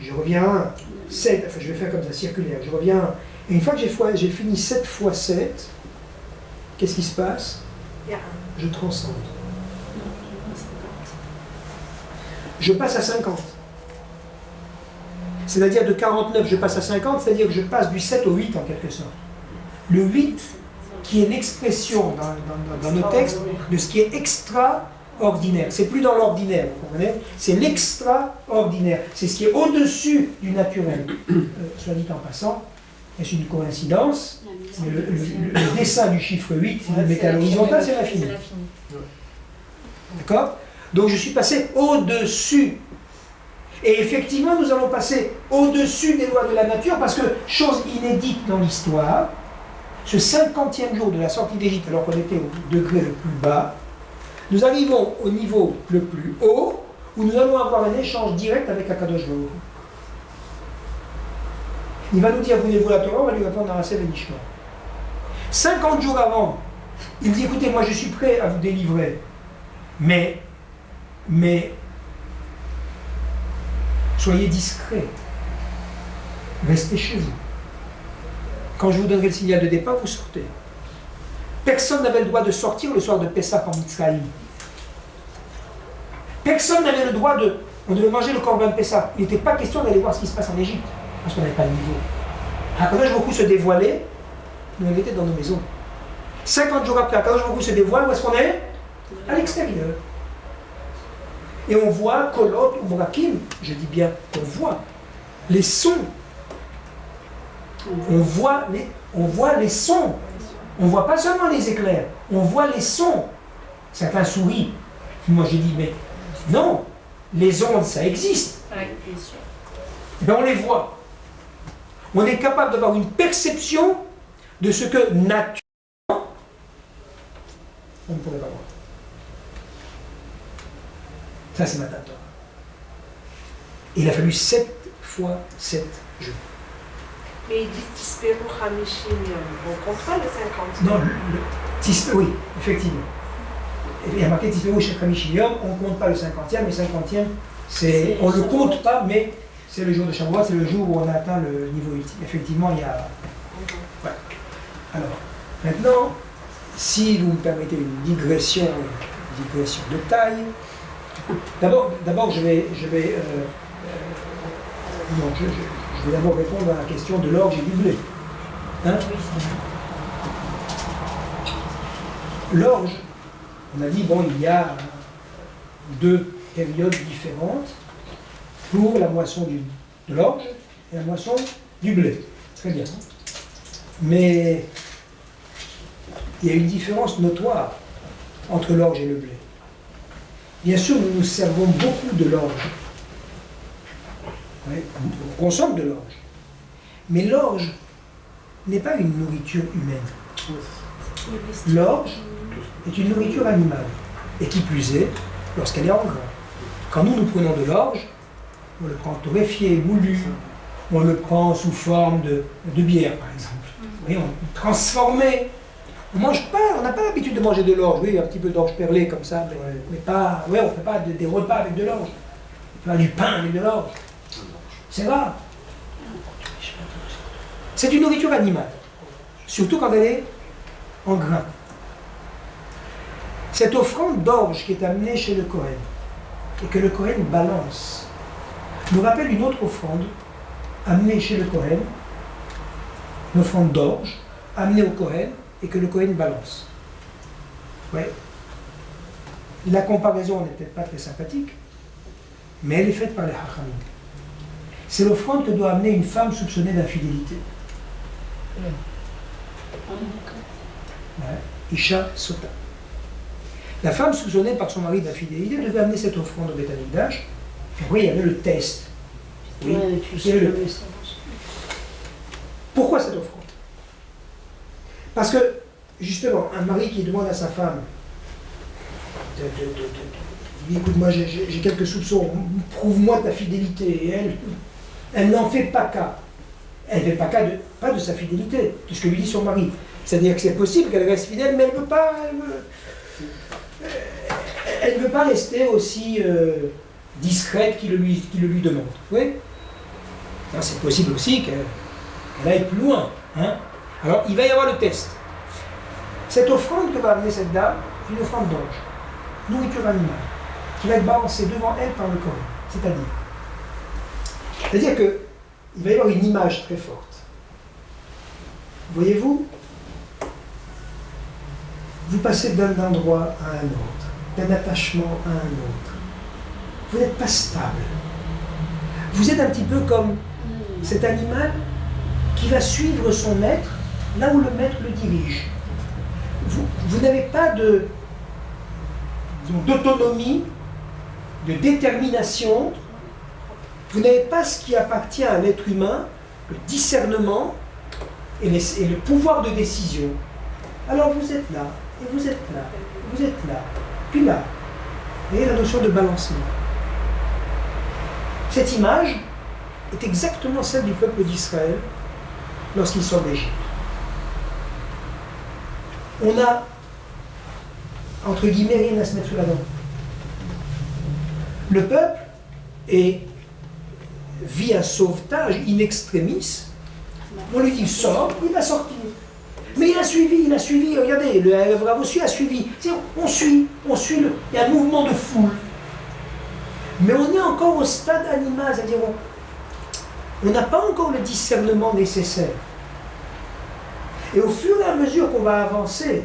Je reviens à 1. 7. Enfin, je vais faire comme ça, circulaire. Je reviens à 1. Et une fois que j'ai fini 7 fois 7, qu'est-ce qui se passe? Je transcende. Je passe à 50. C'est-à-dire de 49, je passe à 50, c'est-à-dire que je passe du 7 au 8 en quelque sorte. Le 8, qui est l'expression dans nos textes de ce qui est extraordinaire. C'est plus dans l'ordinaire, vous comprenez? C'est l'extraordinaire. C'est ce qui est au-dessus du naturel. Soit dit en passant, est-ce une coïncidence? Mais le dessin du chiffre 8, si vous le mettez à l'horizontale, c'est l'infini. D'accord? Donc je suis passé au-dessus. Et effectivement, nous allons passer au-dessus des lois de la nature parce que, chose inédite dans l'histoire, ce 50e jour de la sortie d'Égypte, alors qu'on était au degré le plus bas, nous arrivons au niveau le plus haut où nous allons avoir un échange direct avec Akadosh Baruch Hu. Il va nous dire, voulez-vous la Torah? On va lui répondre dans la Sève Nishma. 50 jours avant, il dit, écoutez, moi je suis prêt à vous délivrer, mais soyez discrets. Restez chez vous. Quand je vous donnerai le signal de départ, vous sortez. Personne n'avait le droit de sortir le soir de Pessah en Mitzrayim. Personne n'avait le droit de... On devait manger le corban de Pessah. Il n'était pas question d'aller voir ce qui se passe en Égypte, parce qu'on n'avait pas le niveau. Akadosh Baruch Hu se dévoilait, nous on était dans nos maisons. 50 jours après, Akadosh Baruch Hu se dévoile, où est-ce qu'on est? À l'extérieur. Et on voit Kolot ou Brakim, je dis bien, on voit les sons. On voit les sons. On ne voit pas seulement les éclairs, on voit les sons. Certains sourient. Moi j'ai dit, mais non, les ondes, ça existe. Ben, on les voit. On est capable d'avoir une perception de ce que naturellement, on ne pourrait pas voir. Ça, c'est ma Torah. Il a fallu 7 fois 7 jours. Mais il dit Tisperu Hamishim Yom. On compte pas le 50. Non, oui, effectivement. Il y a marqué Tisperu Hamishim Yom, on ne compte pas le 50e, mais 50e, on ne le compte pas, mais c'est le jour de Shavuot, c'est le jour où on a atteint le niveau ultime. Effectivement, il y a... Ouais. Alors, maintenant, si vous me permettez une digression de taille, d'abord je vais d'abord répondre à la question de l'orge et du blé. Hein? L'orge, on a dit, bon, il y a 2 périodes différentes pour la moisson de l'orge et la moisson du blé. Très bien. Mais il y a une différence notoire entre l'orge et le blé. Bien sûr, nous nous servons beaucoup de l'orge. Ouais, on consomme de l'orge. Mais l'orge n'est pas une nourriture humaine. L'orge est une nourriture animale. Et qui plus est, lorsqu'elle est en grain. Quand nous prenons de l'orge, on le prend torréfié, moulu, on le prend sous forme de bière, par exemple. Oui, on transformé. On mange pas, on n'a pas l'habitude de manger de l'orge, oui, un petit peu d'orge perlée comme ça, mais pas, ouais, on ne fait pas des repas avec de l'orge. On fait pas du pain avec de l'orge. C'est rare. C'est une nourriture animale, surtout quand elle est en grain. Cette offrande d'orge qui est amenée chez le Kohen, et que le Kohen balance, nous rappelle une autre offrande amenée chez le Kohen, une offrande d'orge amenée au Kohen, et que le Kohen balance. Ouais. La comparaison n'est peut-être pas très sympathique, mais elle est faite par les Hachamim. C'est l'offrande que doit amener une femme soupçonnée d'infidélité. Ouais. Isha Sota. La femme soupçonnée par son mari d'infidélité devait amener cette offrande au Beth Amikdash. Puis après, il y avait le test. Oui, Pourquoi cette offrande? Parce que, justement, un mari qui demande à sa femme dit, écoute, moi j'ai quelques soupçons, prouve-moi ta fidélité. Et elle n'en fait pas cas. Elle ne fait pas de sa fidélité, de ce que lui dit son mari. C'est-à-dire que c'est possible qu'elle reste fidèle, mais elle ne veut pas rester aussi discrète qu'il le lui demande. Oui. C'est possible aussi qu'elle aille plus loin. Hein. Alors, il va y avoir le test. Cette offrande que va amener cette dame, c'est une offrande d'ange, nourriture animale, qui va être balancée devant elle par le Cohen. C'est-à-dire qu'il va y avoir une image très forte. Voyez-vous, vous passez d'un endroit à un autre, d'un attachement à un autre. Vous n'êtes pas stable. Vous êtes un petit peu comme cet animal qui va suivre son maître là où le maître le dirige. Vous n'avez pas d'autonomie, de détermination. Vous n'avez pas ce qui appartient à l'être humain, le discernement et le pouvoir de décision. Alors vous êtes là, et vous êtes là, et vous êtes là, puis là. Vous voyez la notion de balancement. Cette image est exactement celle du peuple d'Israël lorsqu'il sort d'Égypte. On a, entre guillemets, rien à se mettre sous la dent. Le peuple vit un sauvetage in extremis. On lui dit sort, il va sortir. Mais il a suivi, regardez, le Bravo a suivi. On suit, il y a un mouvement de foule. Mais on est encore au stade animal, c'est-à-dire on n'a pas encore le discernement nécessaire. Et au fur et à mesure qu'on va avancer,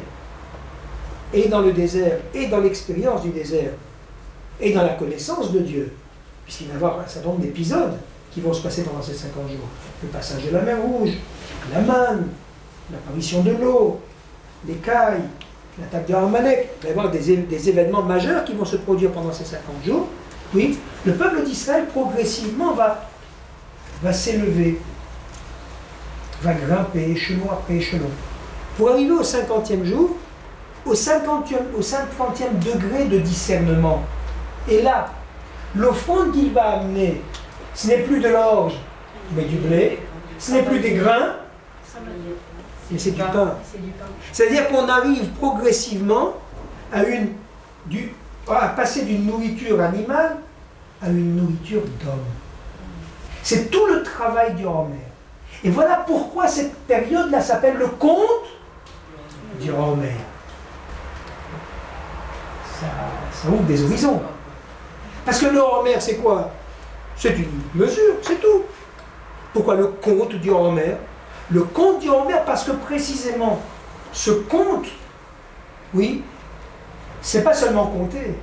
et dans le désert, et dans l'expérience du désert, et dans la connaissance de Dieu, puisqu'il va y avoir un certain nombre d'épisodes qui vont se passer pendant ces 50 jours. Le passage de la mer Rouge, la manne, l'apparition de l'eau, l'écaille, l'attaque de Amalek. Il va y avoir des événements majeurs qui vont se produire pendant ces 50 jours. Oui, le peuple d'Israël progressivement va s'élever, va grimper échelon après échelon, pour arriver au 50e jour, au 50e degré de discernement. Et là, l'offrande qu'il va amener, ce n'est plus de l'orge, mais du blé, ce n'est plus des grains, mais c'est du pain. C'est-à-dire qu'on arrive progressivement à passer d'une nourriture animale à une nourriture d'homme. C'est tout le travail du Homer. Et voilà pourquoi cette période-là s'appelle le conte du Homer. Ça ouvre des horizons. Parce que le Homer, c'est quoi? C'est une mesure, c'est tout. Pourquoi le conte du Homer? Le conte du Homer, parce que précisément, ce conte, oui, c'est pas seulement compter,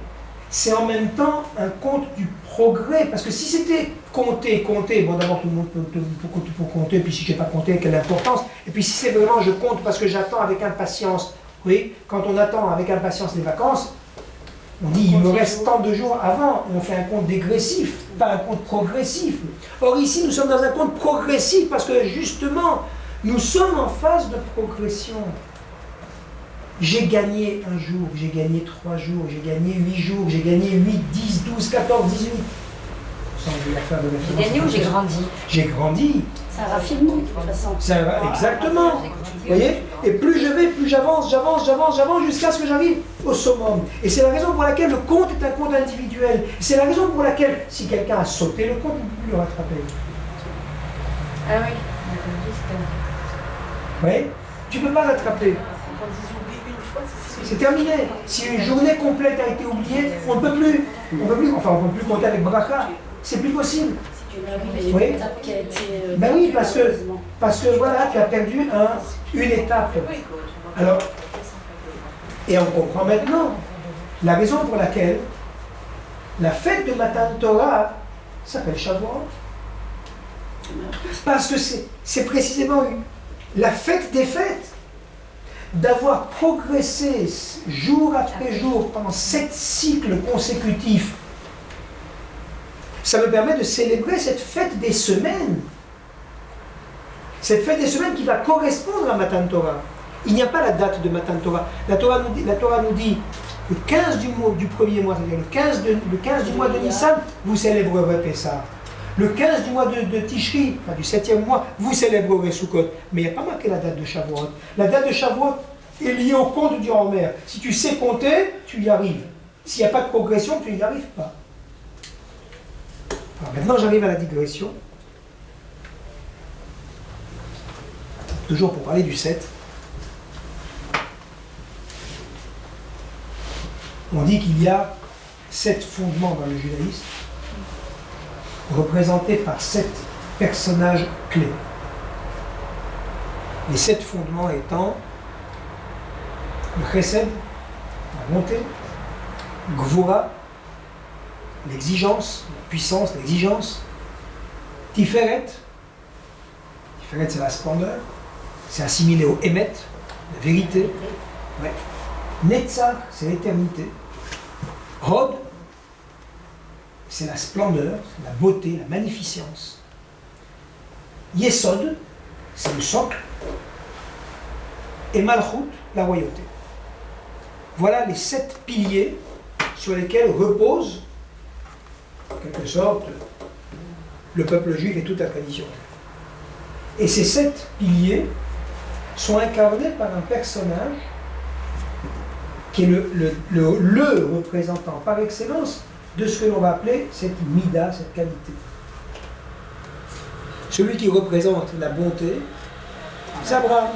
c'est en même temps un conte du progrès. Parce que si c'était compter, bon d'abord tout le monde peut compter, puis si je n'ai pas compté, quelle importance. Et puis si c'est vraiment je compte parce que j'attends avec impatience, oui, quand on attend avec impatience les vacances, on dit il me reste tant de jours avant, on fait un compte dégressif, pas un compte progressif. Or ici nous sommes dans un compte progressif parce que justement nous sommes en phase de progression. J'ai gagné un jour, j'ai gagné 3 jours, j'ai gagné 8 jours, j'ai gagné 8, 10, 12, 14, 18. J'ai gagné ou j'ai grandi? J'ai grandi. C'est un raffinement de toute façon. Exactement. Vous voyez? Et plus je vais, plus j'avance jusqu'à ce que j'arrive au summum. Et c'est la raison pour laquelle le compte est un compte individuel. Et c'est la raison pour laquelle, si quelqu'un a sauté le compte, il ne peut plus le rattraper. Ah oui. Oui? Tu ne peux pas rattraper. C'est terminé. Si une journée complète a été oubliée, on ne peut plus. On peut plus compter avec bracha. C'est plus possible. Oui. Ben oui, parce que voilà, tu as perdu une étape. Alors, et on comprend maintenant la raison pour laquelle la fête de Matan Torah s'appelle Shavuot. Parce que c'est précisément la fête des fêtes. D'avoir progressé jour après jour pendant 7 cycles consécutifs, ça me permet de célébrer cette fête des semaines. Cette fête des semaines qui va correspondre à Matan Torah. Il n'y a pas la date de Matan Torah. La Torah nous dit, Le 15 du premier mois, c'est-à-dire le 15 du mois de Nissan, vous célébrerez Pessah. Le 15 du mois de Tishri, enfin du 7e mois, vous célébrerez Sukkot. Mais il n'y a pas marqué la date de Shavuot. La date de Shavuot est liée au compte du grand-mère. Si tu sais compter, tu y arrives. S'il n'y a pas de progression, tu n'y arrives pas. Alors maintenant, j'arrive à la digression. Toujours pour parler du 7. On dit qu'il y a 7 fondements dans le judaïsme, représentés par 7 personnages clés. Les 7 fondements étant le chesed, la bonté, gvura, l'exigence, la puissance, l'exigence, tiferet, tiferet c'est la splendeur, c'est assimilé au émet, la vérité, ouais. Netzach, c'est l'éternité, Hod, c'est la splendeur, c'est la beauté, la magnificence. Yesod, c'est le socle. Et Malchut, la royauté. Voilà les 7 piliers sur lesquels repose, en quelque sorte, le peuple juif et toute la tradition. Et ces 7 piliers sont incarnés par un personnage qui est le représentant par excellence de ce que l'on va appeler cette mida, cette qualité. Celui qui représente la bonté, c'est Abraham.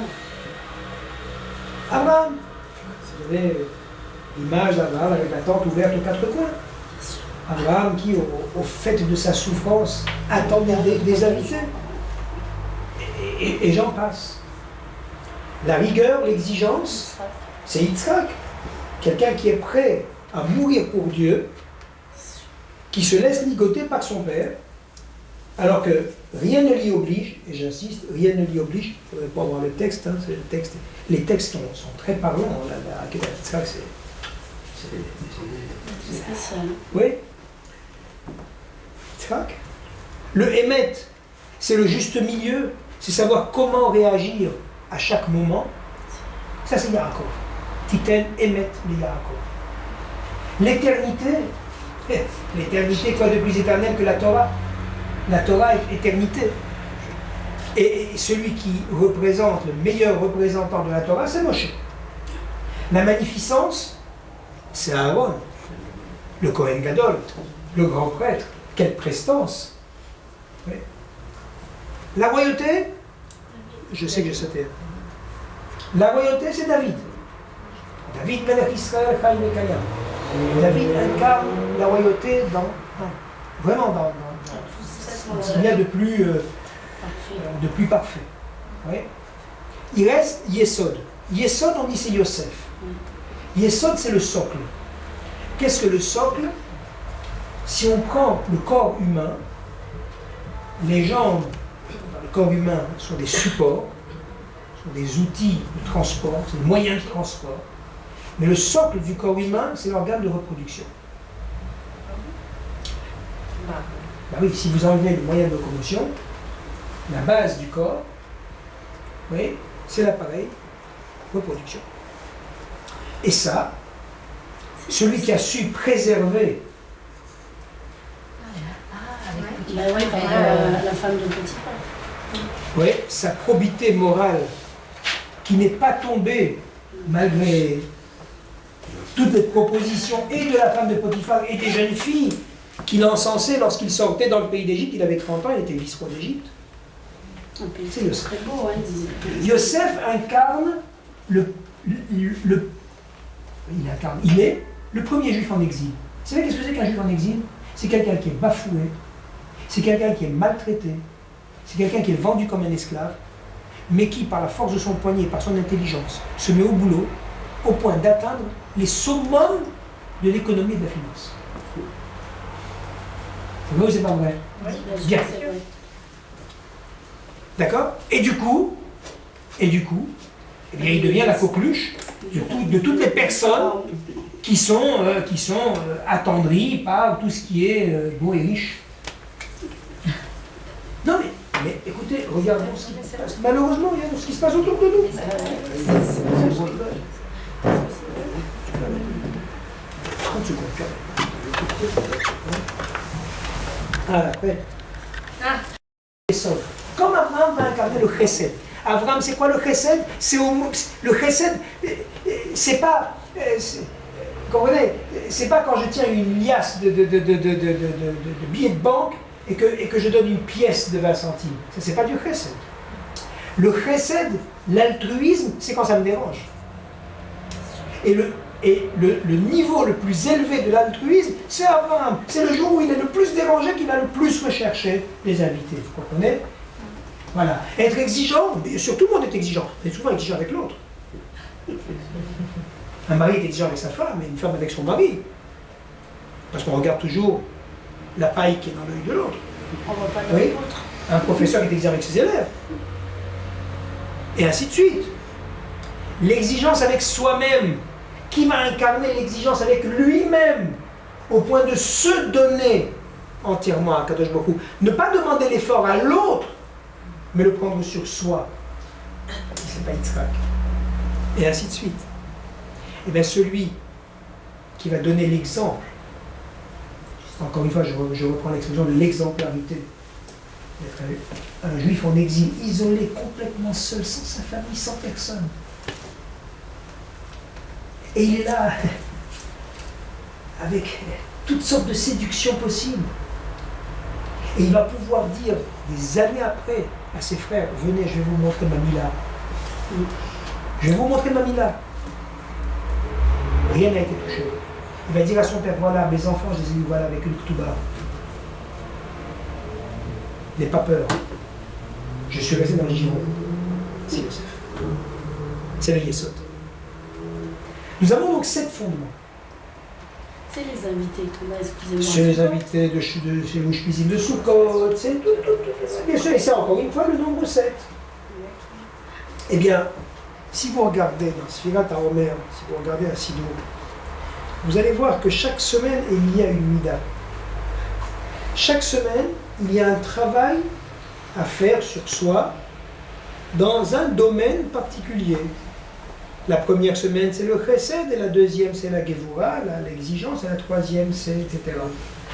Abraham, vous avez l'image d'Abraham avec la tente ouverte aux 4 coins. Abraham qui, au fait de sa souffrance, attendait des invités. Et j'en passe. La rigueur, l'exigence, c'est Yitzhak. Quelqu'un qui est prêt à mourir pour Dieu, qui se laisse ligoter par son père, alors que rien ne l'y oblige, et j'insiste, rien ne l'y oblige, il ne faudrait pas avoir le texte, hein, c'est le texte. Les textes sont très parlants, la Akedat Yitzhak, C'est spécial. Oui. Yitzhak. Le Hémet, c'est le juste milieu, c'est savoir comment réagir à chaque moment. Ça, c'est Yaakov. Titen Hémet le Yaakov. L'éternité, l'éternité, quoi de plus éternel que la Torah? La Torah est éternité. Et celui qui représente, le meilleur représentant de la Torah, c'est Moshe. La magnificence, c'est Aaron, le Kohen Gadol, le grand prêtre. Quelle prestance! Oui. La royauté, je sais que je sautais. La royauté, c'est David. David, Melech Israël, Chaim Ekayam. David incarne la royauté vraiment dans ce qu'il y a de plus parfait. Oui. Il reste Yesod. Yesod, on dit c'est Yosef. Yesod, c'est le socle. Qu'est-ce que le socle? Si on prend le corps humain, les jambes dans le corps humain sont des supports, sont des outils de transport, c'est des moyens de transport. Mais le socle du corps humain, c'est l'organe de reproduction. Ben oui, si vous enlevez le moyen de locomotion, la base du corps, oui, c'est l'appareil reproduction. Et ça, celui qui a su préserver La femme de Potiphar. Oui, sa probité morale qui n'est pas tombée malgré toutes les propositions et de la femme de Potiphar et des jeunes filles qu'il encensait lorsqu'il sortait dans le pays d'Égypte. Il avait 30 ans, il était vice-roi d'Égypte. C'est Yosef. Très beau, hein, Yosef incarne il est le premier juif en exil. Vous savez qu'est-ce que c'est qu'un juif en exil? C'est quelqu'un qui est bafoué, c'est quelqu'un qui est maltraité, c'est quelqu'un qui est vendu comme un esclave, mais qui, par la force de son poignet et par son intelligence, se met au boulot au point d'atteindre les summums de l'économie et de la finance. C'est vrai ou c'est pas vrai? Bien. D'accord? Et du coup, eh bien, il devient la coqueluche de toutes les personnes qui sont attendries par tout ce qui est beau et riche. Non mais écoutez, regardons ce qui se passe. Malheureusement, regardons ce qui se passe autour de nous. secondes. Ah, après. Comme Abraham va incarner le chesed. Abraham, c'est quoi le chesed? Le chesed, c'est pas... comprenez, c'est pas quand je tiens une liasse de billets de banque et que je donne une pièce de 20 centimes. Ça, c'est pas du chesed. Le chesed, l'altruisme, c'est quand ça me dérange. Et le niveau le plus élevé de l'altruisme, c'est Abraham. C'est le jour où il est le plus dérangé qu'il a le plus recherché les invités. Vous comprenez? Voilà. Être exigeant, bien sûr, tout le monde est exigeant. On est souvent exigeant avec l'autre. Un mari est exigeant avec sa femme et une femme avec son mari. Parce qu'on regarde toujours la paille qui est dans l'œil de l'autre. On voit pas Oui. l'autre. Un professeur est exigeant avec ses élèves. Et ainsi de suite. L'exigence avec soi-même. Qui va incarner l'exigence avec lui-même au point de se donner entièrement à Kadosh Baruch Hu. Ne pas demander l'effort à l'autre, mais le prendre sur soi. C'est pas Yitzhak. Et ainsi de suite. Et bien celui qui va donner l'exemple, encore une fois je reprends l'expression de l'exemplarité, d'être un juif en exil, isolé, complètement seul, sans sa famille, sans personne. Et il est là, avec toutes sortes de séductions possibles. Et il va pouvoir dire, des années après, à ses frères, venez, je vais vous montrer ma Mila. Je vais vous montrer ma Mila. Rien n'a été touché. Il va dire à son père, voilà, mes enfants, je les ai mis voilà, avec une ktouba. N'aie pas peur. Je suis resté dans le giron. C'est Yosef. C'est le Yesod. Nous avons donc 7 fondements. C'est les invités, Thomas, excusez-moi. C'est les invités de chez Louis-Cuisine de Soukot, c'est tout. Bien sûr, et c'est encore une fois le nombre 7. Eh bien, si vous regardez dans Sfirat HaOmer, si vous regardez un Sidour, vous allez voir que chaque semaine, il y a une Mida. Chaque semaine, il y a un travail à faire sur soi dans un domaine particulier. La première semaine, c'est le chesed, et la deuxième, c'est la gevura, l'exigence, et la troisième, c'est etc.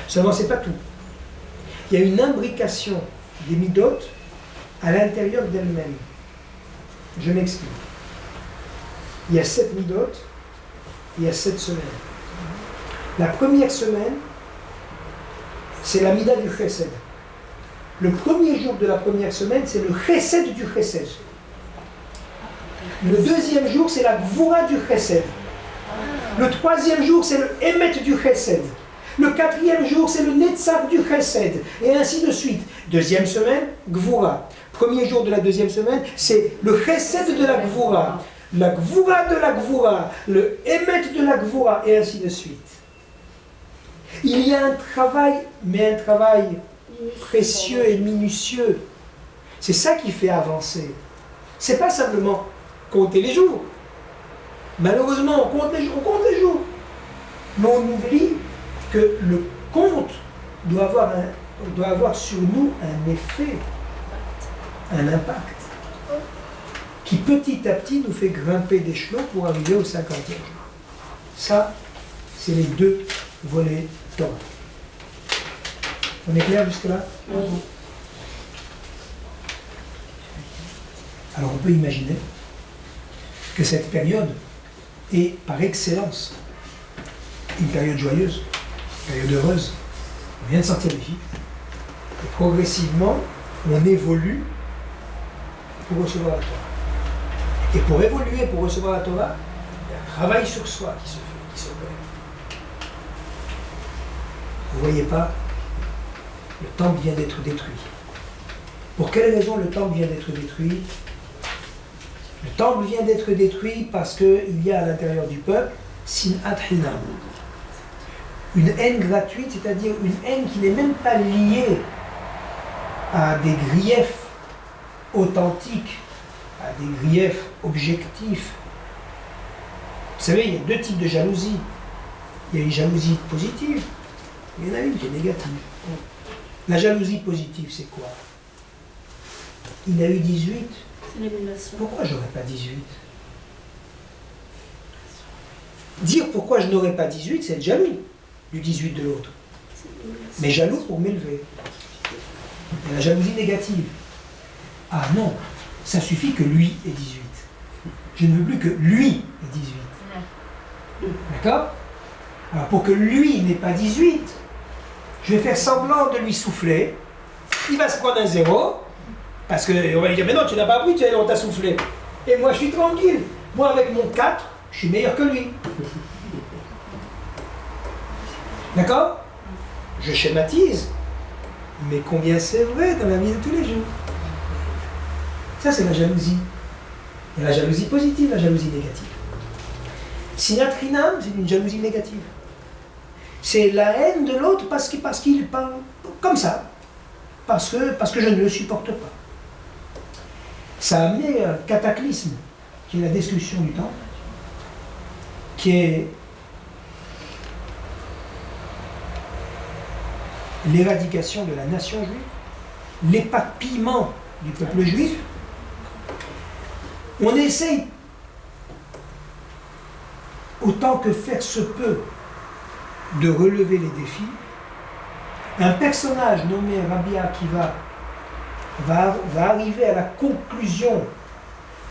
Seulement, c'est pas tout. Il y a une imbrication des midot à l'intérieur d'elles-mêmes. Je m'explique. Il y a 7 midot, il y a 7 semaines. La première semaine, c'est la mida du chesed. Le premier jour de la première semaine, c'est le chesed du chesed. Le deuxième jour, c'est la gvura du chesed. Le troisième jour, c'est le emet du chesed. Le quatrième jour, c'est le netzach du chesed. Et ainsi de suite. Deuxième semaine, gvura. Premier jour de la deuxième semaine, c'est le chesed de la gvura. La gvura de la gvura. Le emet de la gvura. Et ainsi de suite. Il y a un travail, mais un travail précieux et minutieux. C'est ça qui fait avancer. C'est pas simplement compter les jours. Malheureusement, on compte les jours. Mais on oublie que le compte doit avoir sur nous un effet, un impact, qui petit à petit nous fait grimper d'échelon pour arriver au 50e jour. Ça, c'est les 2 volets Torah. On est clair jusque-là? Oui. Alors on peut imaginer que cette période est par excellence une période joyeuse, une période heureuse. On vient de sortir d'Égypte et progressivement on évolue pour recevoir la Torah. Et pour évoluer, pour recevoir la Torah, il y a un travail sur soi qui se fait, qui s'opère. Vous ne voyez pas, le temple vient d'être détruit. Pour quelle raison le temple vient d'être détruit? Le temple vient d'être détruit parce qu'il y a à l'intérieur du peuple sinat hinam. Une haine gratuite, c'est-à-dire une haine qui n'est même pas liée à des griefs authentiques, à des griefs objectifs. Vous savez, il y a 2 types de jalousie. Il y a une jalousie positive, il y en a une qui est négative. La jalousie positive, c'est quoi? Il a eu 18. C'est l'émulation. Pourquoi j'aurais pas 18? Dire pourquoi je n'aurais pas 18, c'est être jaloux du 18 de l'autre. Mais jaloux pour m'élever. Et la jalousie négative. Ah non, ça suffit que lui ait 18. Je ne veux plus que lui ait 18. D'accord? Alors pour que lui n'ait pas 18, je vais faire semblant de lui souffler. Il va se prendre un 0, parce qu'on va lui dire, mais non, tu n'as pas appris, on t'a soufflé. Et moi, je suis tranquille. Moi, avec mon 4, je suis meilleur que lui. D'accord? Je schématise, mais combien c'est vrai dans la vie de tous les jours. Ça, c'est la jalousie. Il y a la jalousie positive, la jalousie négative. Sinatrinam, c'est une jalousie négative. C'est la haine de l'autre parce qu'il parle comme ça. Parce que je ne le supporte pas. Ça a amené un cataclysme, qui est la destruction du temple, qui est l'éradication de la nation juive, l'éparpillement du peuple juif. On essaye, autant que faire se peut, de relever les défis. Un personnage nommé Rabbi Akiva va arriver à la conclusion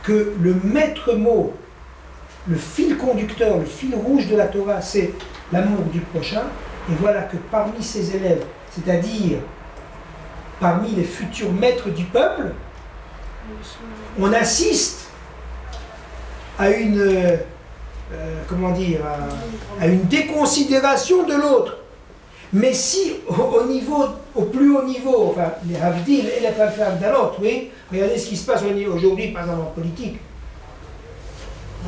que le maître mot, le fil conducteur, le fil rouge de la Torah, c'est l'amour du prochain. Et voilà que parmi ses élèves, c'est-à-dire parmi les futurs maîtres du peuple, on assiste à une, à une déconsidération de l'autre. Mais si au plus haut niveau, enfin, les Havdil et les Favdalot, oui, regardez ce qui se passe aujourd'hui, par exemple en politique,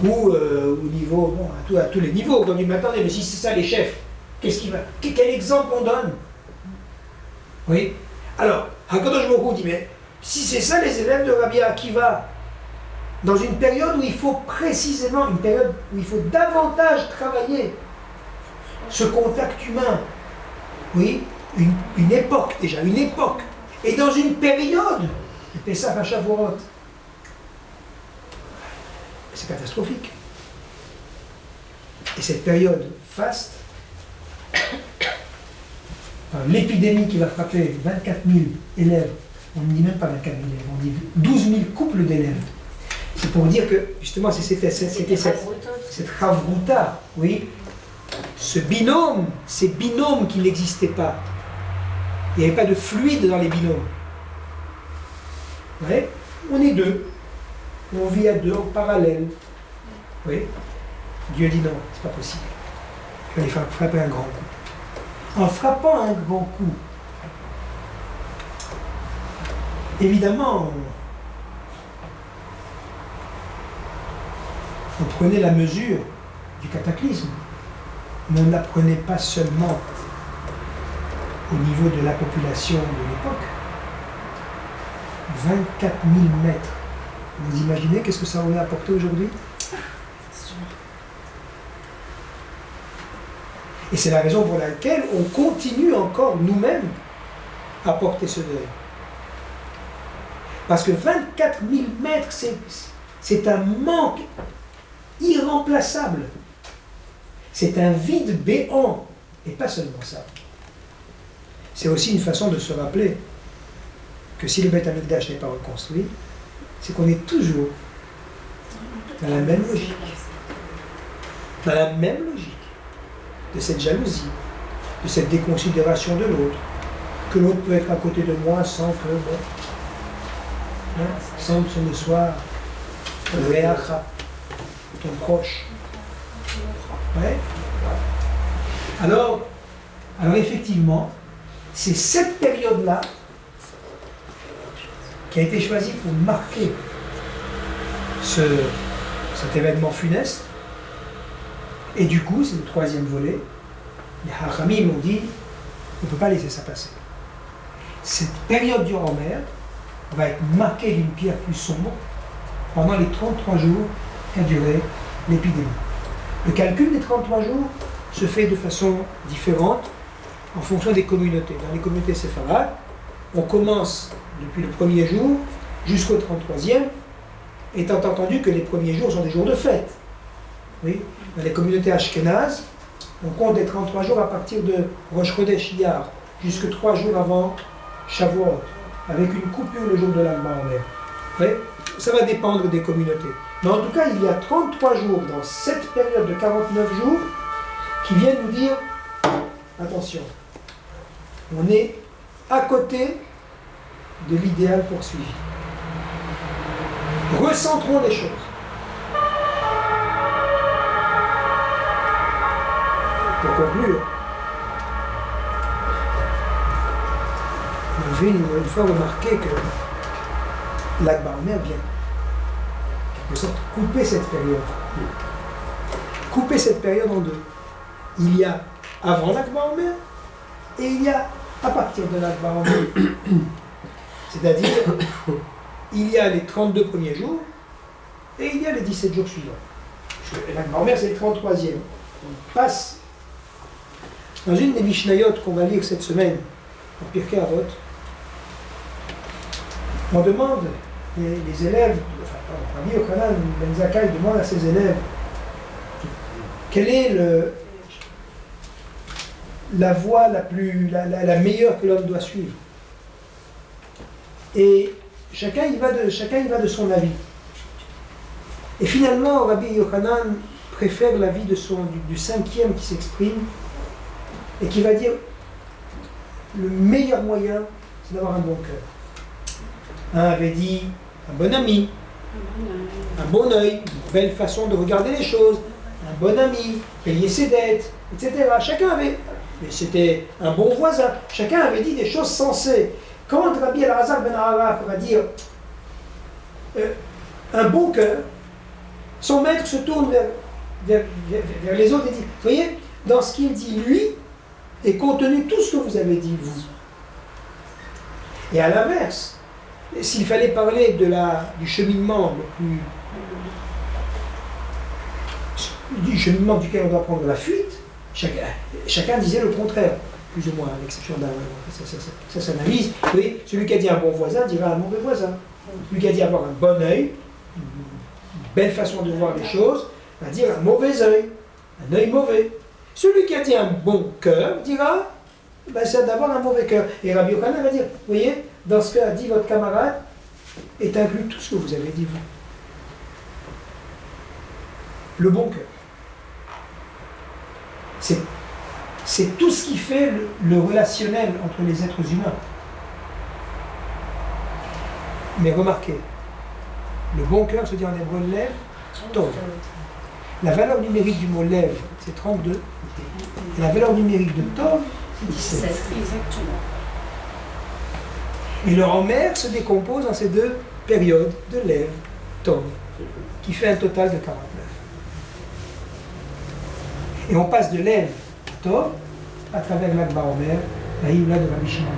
ou au niveau, bon, à tous les niveaux, on dit, mais attendez, mais si c'est ça les chefs, quel exemple on donne? Oui. Alors, Hakadosh Baruch Hu dit, mais si c'est ça les élèves de Rabbi Akiva, dans une période où il faut précisément, une période où il faut davantage travailler ce contact humain, oui, une époque déjà, une époque, et dans une période, le Pessah à Shavuot, c'est catastrophique. Et cette période faste, l'épidémie qui va frapper 24 000 élèves, on ne dit même pas 24 000 élèves, on dit 12 000 couples d'élèves. C'est pour dire que, justement, c'était cette Chavruta, oui, ces binômes qui n'existaient pas. Il n'y avait pas de fluide dans les binômes. Ouais. On est deux. On vit à deux en parallèle. Oui. Dieu dit non, c'est pas possible. Il fallait frapper un grand coup. En frappant un grand coup, évidemment, on prenait la mesure du cataclysme, mais on ne la prenait pas seulement au niveau de la population de l'époque. 24 000 mètres. Vous imaginez qu'est-ce que ça aurait apporté aujourd'hui? Et c'est la raison pour laquelle on continue encore nous-mêmes à porter ce deuil. Parce que 24 000 mètres, c'est un manque irremplaçable. C'est un vide béant. Et pas seulement ça. C'est aussi une façon de se rappeler que si le Beth Amikdash n'est pas reconstruit, c'est qu'on est toujours dans la même logique. Dans la même logique de cette jalousie, de cette déconsidération de l'autre, que l'autre peut être à côté de moi sans que, sans que ce ne soit Réacha, ton proche. Ouais. Alors effectivement, c'est cette période-là qui a été choisie pour marquer cet événement funeste. Et du coup, c'est le troisième volet. Les Hachamim m'ont dit, on ne peut pas laisser ça passer. Cette période du Homer va être marquée d'une pierre plus sombre pendant les 33 jours qu'a duré l'épidémie. Le calcul des 33 jours se fait de façon différente en fonction des communautés. Dans les communautés séfarades, on commence depuis le premier jour jusqu'au 33e, étant entendu que les premiers jours sont des jours de fête. Oui. Dans les communautés ashkénazes, on compte les 33 jours à partir de Rosh Chodesh Iyar, jusque 3 jours avant Shavuot, avec une coupure le jour de l'Alma en mer. Oui. Ça va dépendre des communautés. Mais en tout cas, il y a 33 jours dans cette période de 49 jours qui viennent nous dire, attention, on est à côté de l'idéal poursuivi. Recentrons les choses. Pour conclure, on avait une fois remarqué que l'Akba Omer vient en quelque sorte couper cette période. Couper cette période en deux. Il y a avant l'Akba Omer et il y a à partir de l'Akba Omer. C'est-à-dire, il y a les 32 premiers jours et il y a les 17 jours suivants. L'Akba Omer, c'est le 33e. On passe dans une des Mishnayot qu'on va lire cette semaine, en Pirkei Avot. On demande, les élèves, Rabbi Yochanan ben Zakkai demande à ses élèves quelle est la voie la meilleure que l'homme doit suivre. Et chacun y va de son avis. Et finalement, Rabbi Yochanan préfère l'avis du cinquième qui s'exprime et qui va dire le meilleur moyen, c'est d'avoir un bon cœur. Un avait dit un bon ami, un bon œil, une belle façon de regarder les choses, un bon ami, payer ses dettes, etc. Chacun avait, mais c'était un bon voisin, chacun avait dit des choses sensées. Quand Rabbi Elazar ben Arak va dire un bon cœur, son maître se tourne vers les autres et dit, vous voyez, dans ce qu'il dit lui, est contenu tout ce que vous avez dit vous. Et à l'inverse, s'il fallait parler du cheminement du cheminement duquel on doit prendre la fuite, chacun disait le contraire, plus ou moins, à l'exception d'un. Ça s'analyse. Vous voyez, celui qui a dit un bon voisin dira un mauvais voisin. Celui qui a dit avoir un bon œil, une belle façon de voir les choses, va dire un mauvais œil, un œil mauvais. Celui qui a dit un bon cœur dira c'est d'avoir un mauvais cœur. Et Rabbi Yochanan va dire, vous voyez, dans ce qu'a dit votre camarade, est inclus tout ce que vous avez dit vous. Le bon cœur. C'est tout ce qui fait le relationnel entre les êtres humains. Mais remarquez, le bon cœur se dit en hébreu lève, tov. La valeur numérique du mot lève, c'est 32. Et la valeur numérique de tov, c'est 17. Exactement. Et le Homer se décompose en ces deux périodes de lève, tov, qui fait un total de 49. Et on passe de lève à tov à travers l'Akba Omer, la Himla de Rabbi Shimon.